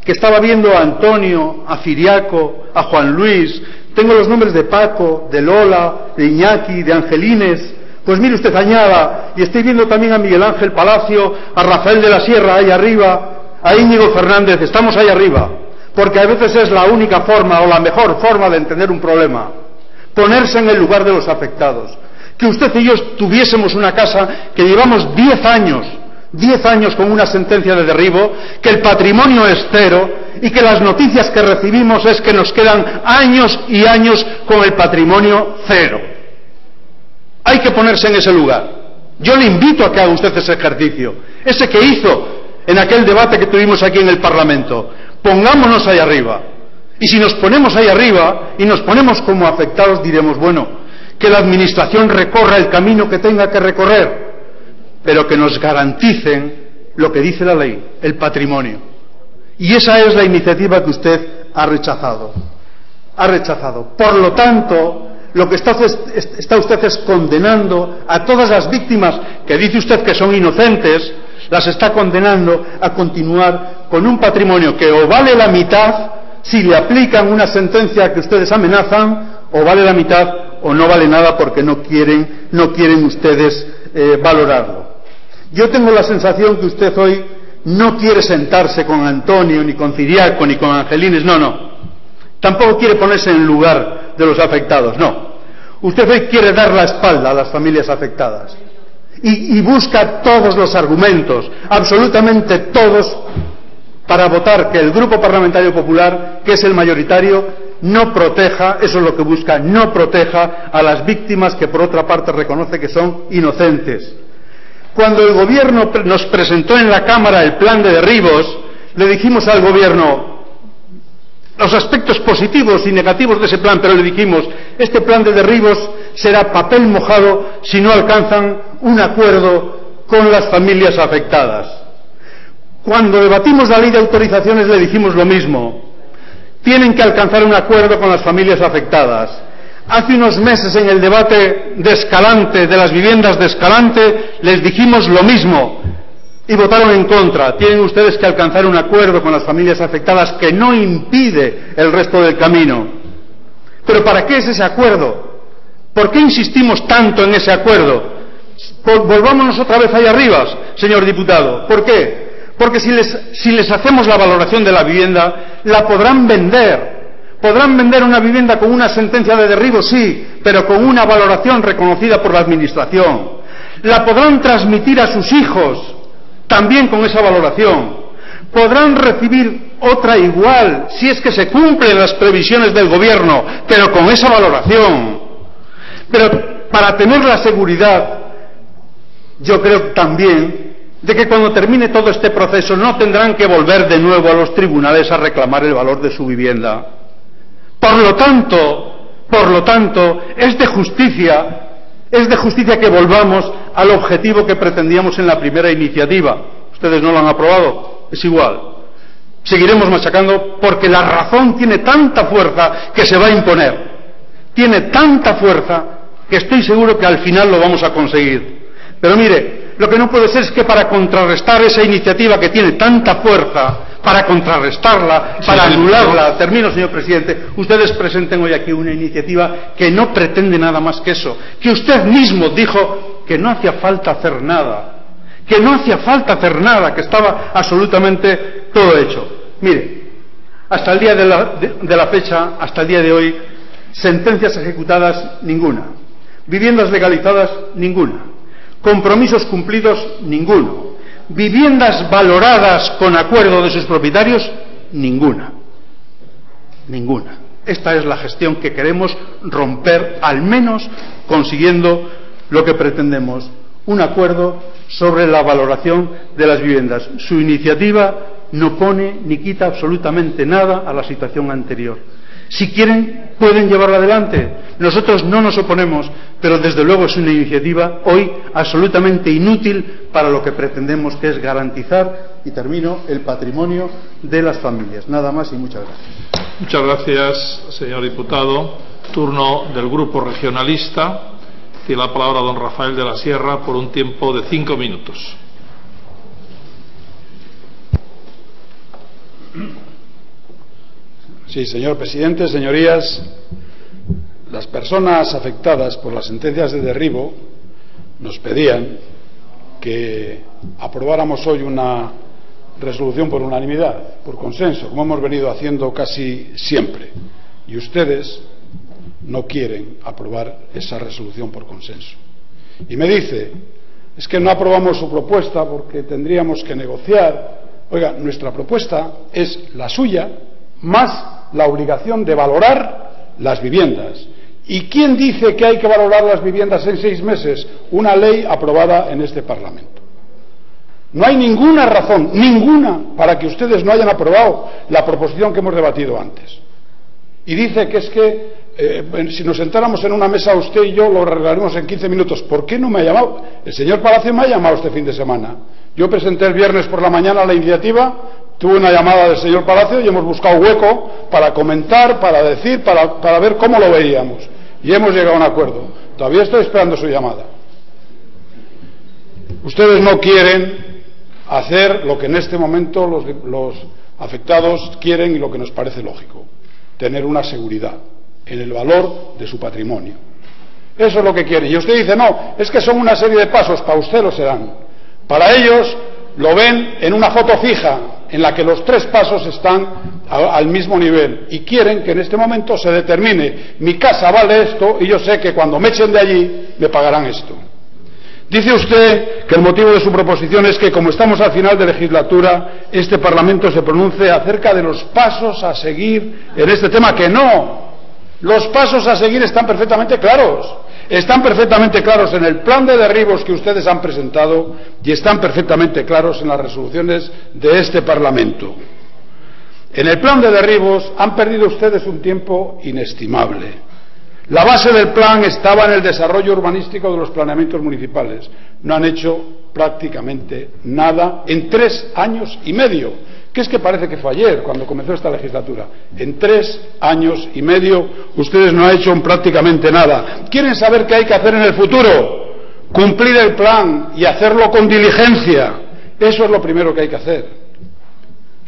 que estaba viendo a Antonio, a Ciriaco, a Juan Luis? Tengo los nombres de Paco, de Lola, de Iñaki, de Angelines. Pues mire usted, añada, y estoy viendo también a Miguel Ángel Palacio, a Rafael de la Sierra ahí arriba, a Íñigo Fernández, estamos ahí arriba, porque a veces es la única forma o la mejor forma de entender un problema, ponerse en el lugar de los afectados. Que usted y yo tuviésemos una casa que llevamos 10 años con una sentencia de derribo, que el patrimonio es cero y que las noticias que recibimos es que nos quedan años y años con el patrimonio cero. Hay que ponerse en ese lugar. Yo le invito a que haga usted ese ejercicio, ese que hizo en aquel debate que tuvimos aquí en el Parlamento. Pongámonos ahí arriba. Y si nos ponemos ahí arriba y nos ponemos como afectados, diremos, bueno, que la Administración recorra el camino que tenga que recorrer, pero que nos garanticen lo que dice la ley, el patrimonio. Y esa es la iniciativa que usted ha rechazado. Por lo tanto, lo que está usted es condenando a todas las víctimas que dice usted que son inocentes, las está condenando a continuar con un patrimonio que o vale la mitad si le aplican una sentencia que ustedes amenazan, o vale la mitad o no vale nada porque no quieren ustedes valorarlo. Yo tengo la sensación que usted hoy no quiere sentarse con Antonio, ni con Ciriaco, ni con Angelines, no. Tampoco quiere ponerse en lugar de los afectados, no. Usted hoy quiere dar la espalda a las familias afectadas y busca todos los argumentos, absolutamente todos, para votar que el Grupo Parlamentario Popular, que es el mayoritario, no proteja, eso es lo que busca, no proteja a las víctimas que por otra parte reconoce que son inocentes. Cuando el Gobierno nos presentó en la Cámara el plan de derribos, le dijimos al Gobierno los aspectos positivos y negativos de ese plan, pero le dijimos, este plan de derribos será papel mojado si no alcanzan un acuerdo con las familias afectadas. Cuando debatimos la ley de autorizaciones le dijimos lo mismo, tienen que alcanzar un acuerdo con las familias afectadas. Hace unos meses en el debate de Escalante, de las viviendas de Escalante, les dijimos lo mismo y votaron en contra. Tienen ustedes que alcanzar un acuerdo con las familias afectadas que no impide el resto del camino. ¿Pero para qué es ese acuerdo? ¿Por qué insistimos tanto en ese acuerdo? Volvámonos otra vez ahí arriba, señor diputado. ¿Por qué? Porque si les hacemos la valoración de la vivienda, la podrán vender. Podrán vender una vivienda con una sentencia de derribo, sí, pero con una valoración reconocida por la Administración. La podrán transmitir a sus hijos, también con esa valoración. Podrán recibir otra igual, si es que se cumplen las previsiones del Gobierno, pero con esa valoración. Pero para tener la seguridad, yo creo también de que cuando termine todo este proceso no tendrán que volver de nuevo a los tribunales a reclamar el valor de su vivienda. Por lo tanto, es de justicia que volvamos al objetivo que pretendíamos en la primera iniciativa. Ustedes no lo han aprobado, es igual. Seguiremos machacando porque la razón tiene tanta fuerza que se va a imponer. Tiene tanta fuerza que estoy seguro que al final lo vamos a conseguir. Pero mire, lo que no puede ser es que para contrarrestar esa iniciativa que tiene tanta fuerza, para contrarrestarla, para anularla, termino, señor presidente, ustedes presenten hoy aquí una iniciativa que no pretende nada más que eso, que usted mismo dijo que no hacía falta hacer nada, que estaba absolutamente todo hecho. Mire, hasta el día de la fecha, hasta el día de hoy, sentencias ejecutadas, ninguna. Viviendas legalizadas, ninguna. Compromisos cumplidos, ninguno. Viviendas valoradas con acuerdo de sus propietarios, ninguna. Esta es la gestión que queremos romper, al menos consiguiendo lo que pretendemos, un acuerdo sobre la valoración de las viviendas. Su iniciativa no pone ni quita absolutamente nada a la situación anterior. Si quieren, pueden llevarla adelante. Nosotros no nos oponemos, pero desde luego es una iniciativa hoy absolutamente inútil para lo que pretendemos, que es garantizar, y termino, el patrimonio de las familias. Nada más y muchas gracias. Muchas gracias, señor diputado. Turno del Grupo Regionalista. Tiene la palabra don Rafael de la Sierra por un tiempo de 5 minutos. Sí, señor presidente, señorías, las personas afectadas por las sentencias de derribo nos pedían que aprobáramos hoy una resolución por unanimidad, por consenso, como hemos venido haciendo casi siempre. Y ustedes no quieren aprobar esa resolución por consenso. Y me dice, es que no aprobamos su propuesta porque tendríamos que negociar. Oiga, nuestra propuesta es la suya, más la obligación de valorar las viviendas. ¿Y quién dice que hay que valorar las viviendas en 6 meses? Una ley aprobada en este Parlamento. No hay ninguna razón, ninguna, para que ustedes no hayan aprobado la proposición que hemos debatido antes. Y dice que es que si nos sentáramos en una mesa usted y yo lo arreglaremos en 15 minutos. ¿Por qué no me ha llamado? El señor Palacio me ha llamado este fin de semana. Yo presenté el viernes por la mañana la iniciativa, tuve una llamada del señor Palacio y hemos buscado hueco para comentar, para decir, para ver cómo lo veíamos. Y hemos llegado a un acuerdo. Todavía estoy esperando su llamada. Ustedes no quieren hacer lo que en este momento los afectados quieren y lo que nos parece lógico: tener una seguridad en el valor de su patrimonio. Eso es lo que quieren. Y usted dice, no, es que son una serie de pasos. Para usted lo serán. Para ellos lo ven en una foto fija en la que los 3 pasos están al mismo nivel, y quieren que en este momento se determine: mi casa vale esto y yo sé que cuando me echen de allí me pagarán esto. Dice usted que el motivo de su proposición es que, como estamos al final de legislatura, este Parlamento se pronuncie acerca de los pasos a seguir en este tema. Que no, los pasos a seguir están perfectamente claros. Están perfectamente claros en el plan de derribos que ustedes han presentado y están perfectamente claros en las resoluciones de este Parlamento. En el plan de derribos han perdido ustedes un tiempo inestimable. La base del plan estaba en el desarrollo urbanístico de los planeamientos municipales. No han hecho prácticamente nada en 3 años y medio. Que es que parece que fue ayer cuando comenzó esta legislatura. En 3 años y medio ustedes no han hecho prácticamente nada. ¿Quieren saber qué hay que hacer en el futuro? Cumplir el plan y hacerlo con diligencia. Eso es lo primero que hay que hacer.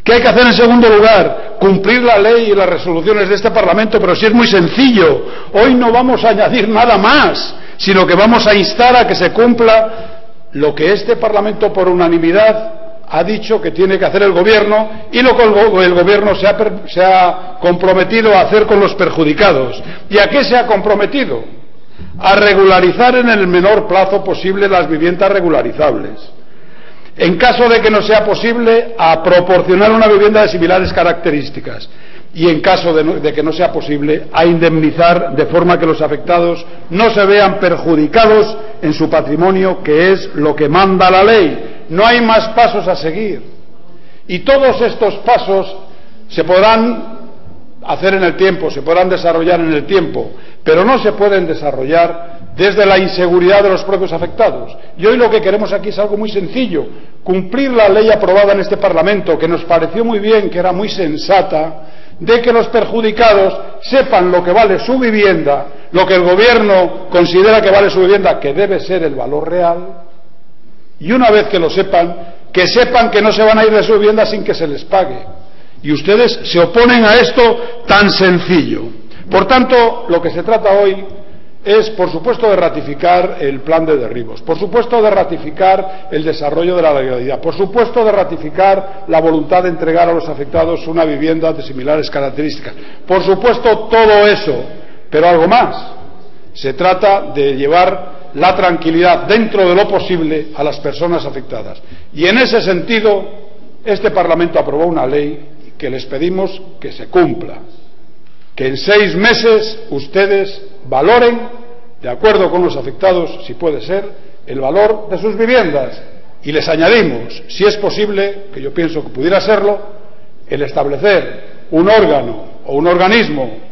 ¿Qué hay que hacer en segundo lugar? Cumplir la ley y las resoluciones de este Parlamento, pero si es muy sencillo. Hoy no vamos a añadir nada más, sino que vamos a instar a que se cumpla lo que este Parlamento por unanimidad ha dicho que tiene que hacer el Gobierno, y lo que el Gobierno se ha comprometido a hacer con los perjudicados. ¿Y a qué se ha comprometido? A regularizar en el menor plazo posible las viviendas regularizables. En caso de que no sea posible, a proporcionar una vivienda de similares características. Y en caso de que no sea posible, a indemnizar de forma que los afectados no se vean perjudicados en su patrimonio, que es lo que manda la ley. No hay más pasos a seguir. Y todos estos pasos se podrán hacer en el tiempo, se podrán desarrollar en el tiempo, pero no se pueden desarrollar desde la inseguridad de los propios afectados. Y hoy lo que queremos aquí es algo muy sencillo: cumplir la ley aprobada en este Parlamento, que nos pareció muy bien, que era muy sensata, de que los perjudicados sepan lo que vale su vivienda, lo que el Gobierno considera que vale su vivienda, que debe ser el valor real, y una vez que lo sepan, que no se van a ir de su vivienda sin que se les pague. Y ustedes se oponen a esto tan sencillo. Por tanto, lo que se trata hoy es, por supuesto, de ratificar el plan de derribos, por supuesto de ratificar el desarrollo de la legalidad, por supuesto de ratificar la voluntad de entregar a los afectados una vivienda de similares características, por supuesto todo eso, pero algo más. Se trata de llevar la tranquilidad dentro de lo posible a las personas afectadas. Y en ese sentido, este Parlamento aprobó una ley que les pedimos que se cumpla. Que en 6 meses ustedes valoren, de acuerdo con los afectados, si puede ser, el valor de sus viviendas. Y les añadimos, si es posible, que yo pienso que pudiera serlo, el establecer un órgano o un organismo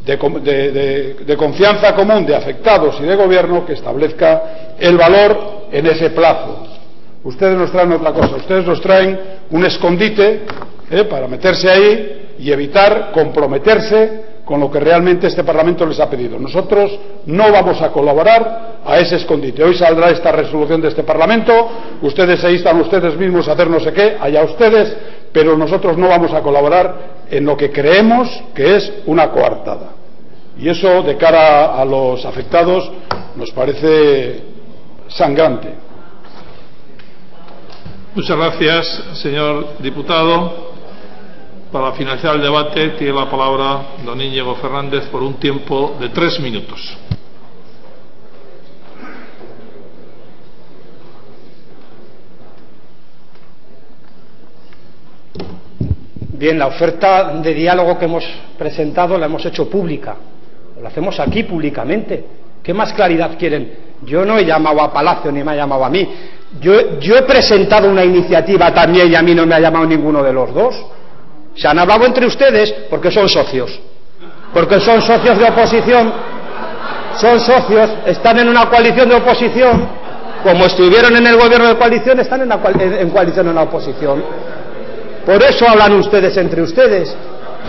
de confianza común de afectados y de Gobierno que establezca el valor en ese plazo. Ustedes nos traen otra cosa, ustedes nos traen un escondite para meterse ahí y evitar comprometerse con lo que realmente este Parlamento les ha pedido. Nosotros no vamos a colaborar a ese escondite. Hoy saldrá esta resolución de este Parlamento, ustedes se instan ustedes mismos a hacer no sé qué, allá ustedes, pero nosotros no vamos a colaborar en lo que creemos que es una coartada. Y eso, de cara a los afectados, nos parece sangrante. Muchas gracias, señor diputado. Para finalizar el debate, tiene la palabra don Íñigo Fernández por un tiempo de 3 minutos. Bien, la oferta de diálogo que hemos presentado la hemos hecho pública. La hacemos aquí públicamente. ¿Qué más claridad quieren? Yo no he llamado a Palacio ni me ha llamado a mí. Yo he presentado una iniciativa también y a mí no me ha llamado ninguno de los dos. Se han hablado entre ustedes porque son socios. Porque son socios de oposición. Son socios, están en una coalición de oposición. Como estuvieron en el gobierno de coalición, están en coalición en la oposición. Por eso hablan ustedes entre ustedes.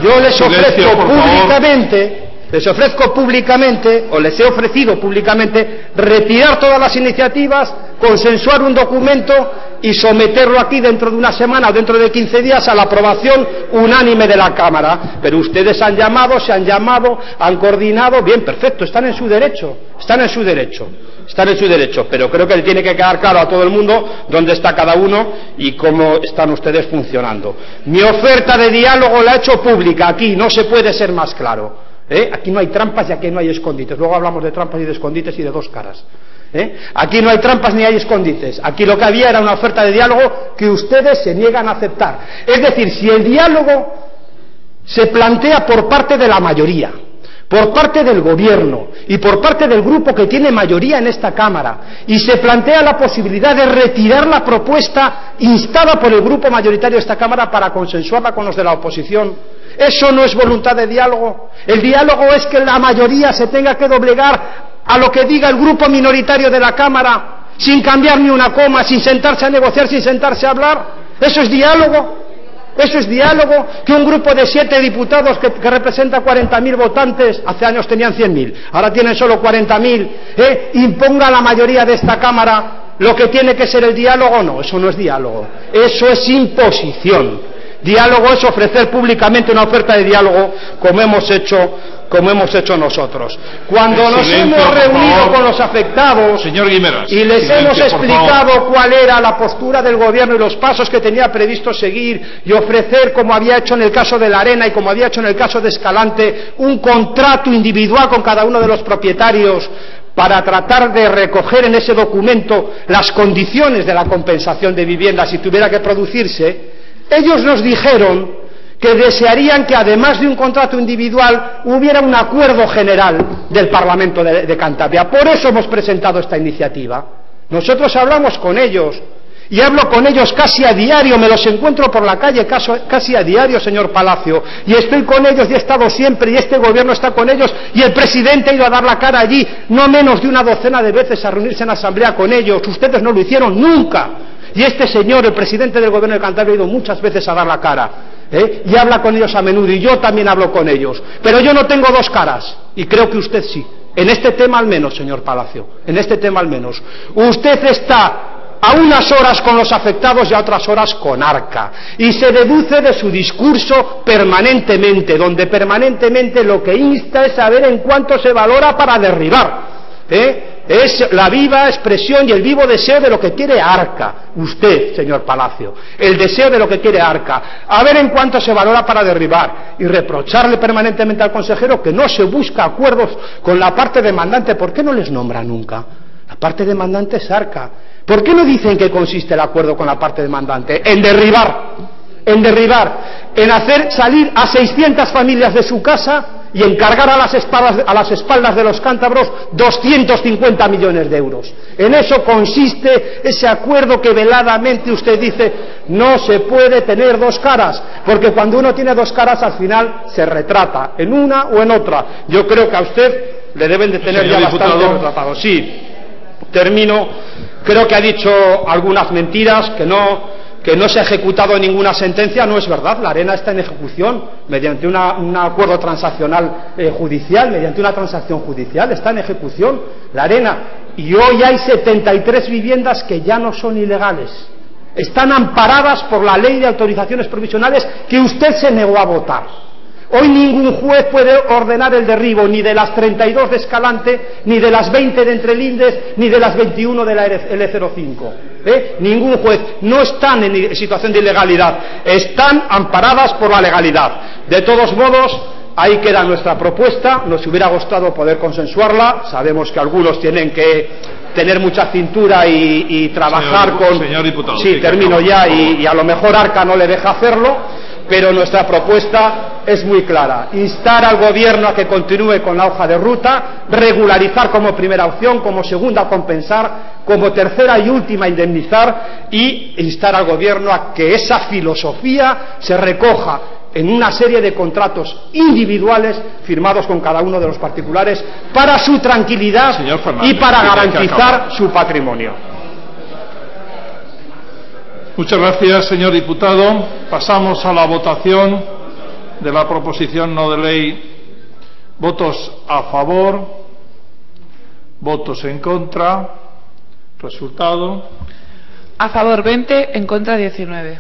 Yo les ofrezco públicamente Les ofrezco públicamente, o les he ofrecido públicamente, retirar todas las iniciativas, consensuar un documento y someterlo aquí dentro de una semana o dentro de 15 días a la aprobación unánime de la Cámara. Pero ustedes han llamado, se han llamado, han coordinado, bien, perfecto, están en su derecho, pero creo que le tiene que quedar claro a todo el mundo dónde está cada uno y cómo están ustedes funcionando. Mi oferta de diálogo la he hecho pública aquí, no se puede ser más claro. Aquí no hay trampas y aquí no hay escondites. Luego hablamos de trampas y de escondites y de dos caras. Aquí no hay trampas ni hay escondites. Aquí lo que había era una oferta de diálogo que ustedes se niegan a aceptar. Es decir, si el diálogo se plantea por parte de la mayoría, por parte del Gobierno y por parte del grupo que tiene mayoría en esta Cámara, y se plantea la posibilidad de retirar la propuesta instada por el grupo mayoritario de esta Cámara para consensuarla con los de la oposición, ¿eso no es voluntad de diálogo? El diálogo es que la mayoría se tenga que doblegar a lo que diga el grupo minoritario de la Cámara, sin cambiar ni una coma, sin sentarse a negociar, sin sentarse a hablar. ¿Eso es diálogo? ¿Eso es diálogo? Que un grupo de 7 diputados que representa 40.000 votantes, hace años tenían 100.000, ahora tienen solo 40.000, imponga a la mayoría de esta Cámara lo que tiene que ser el diálogo. No, eso no es diálogo, eso es imposición. Diálogo es ofrecer públicamente una oferta de diálogo, como hemos hecho nosotros. Cuando nos hemos reunido con los afectados, señor Guimeras, y les hemos explicado cuál era la postura del Gobierno y los pasos que tenía previsto seguir, y ofrecer, como había hecho en el caso de La Arena y como había hecho en el caso de Escalante, un contrato individual con cada uno de los propietarios para tratar de recoger en ese documento las condiciones de la compensación de vivienda si tuviera que producirse, ellos nos dijeron que desearían que además de un contrato individual hubiera un acuerdo general del Parlamento de Cantabria. Por eso hemos presentado esta iniciativa. Nosotros hablamos con ellos y hablo con ellos casi a diario, me los encuentro por la calle casi a diario, señor Palacio, y estoy con ellos y he estado siempre y este Gobierno está con ellos y el presidente ha ido a dar la cara allí no menos de una docena de veces a reunirse en asamblea con ellos. Ustedes no lo hicieron nunca. Y este señor, el presidente del Gobierno de Cantabria, ha ido muchas veces a dar la cara, y habla con ellos a menudo, y yo también hablo con ellos. Pero yo no tengo dos caras, y creo que usted sí. En este tema al menos, señor Palacio, en este tema al menos. Usted está a unas horas con los afectados y a otras horas con Arca. Y se deduce de su discurso permanentemente, donde permanentemente lo que insta es saber en cuánto se valora para derribar. Es la viva expresión y el vivo deseo de lo que quiere Arca. Usted, señor Palacio, el deseo de lo que quiere Arca, a ver en cuánto se valora para derribar, y reprocharle permanentemente al consejero que no se busca acuerdos con la parte demandante. ¿Por qué no les nombra nunca? La parte demandante es Arca. ¿Por qué no dicen en qué consiste el acuerdo con la parte demandante? En derribar, en hacer salir a 600 familias de su casa y encargar a las espaldas de los cántabros 250 millones de euros. En eso consiste ese acuerdo que veladamente usted dice no se puede tener dos caras, porque cuando uno tiene dos caras al final se retrata en una o en otra. Yo creo que a usted le deben de tener ya bastante retratado. Sí, termino. Creo que ha dicho algunas mentiras, que no se ha ejecutado ninguna sentencia. No es verdad, La Arena está en ejecución mediante un acuerdo transaccional judicial, mediante una transacción judicial, está en ejecución La Arena, y hoy hay 73 viviendas que ya no son ilegales, están amparadas por la ley de autorizaciones provisionales que usted se negó a votar. Hoy ningún juez puede ordenar el derribo ni de las 32 de Escalante, ni de las 20 de Entre Lindes, ni de las 21 de la L05. Ningún juez. No están en situación de ilegalidad, están amparadas por la legalidad. De todos modos, ahí queda nuestra propuesta. Nos hubiera gustado poder consensuarla. Sabemos que algunos tienen que tener mucha cintura y trabajar señor diputado, sí, termino ya, y a lo mejor Arca no le deja hacerlo. Pero nuestra propuesta es muy clara: instar al Gobierno a que continúe con la hoja de ruta, regularizar como primera opción, como segunda compensar, como tercera y última indemnizar, y instar al Gobierno a que esa filosofía se recoja en una serie de contratos individuales firmados con cada uno de los particulares para su tranquilidad y para garantizar su patrimonio. Muchas gracias, señor diputado. Pasamos a la votación de la proposición no de ley Votos a favor, votos en contra. Resultado. A favor 20, en contra 19.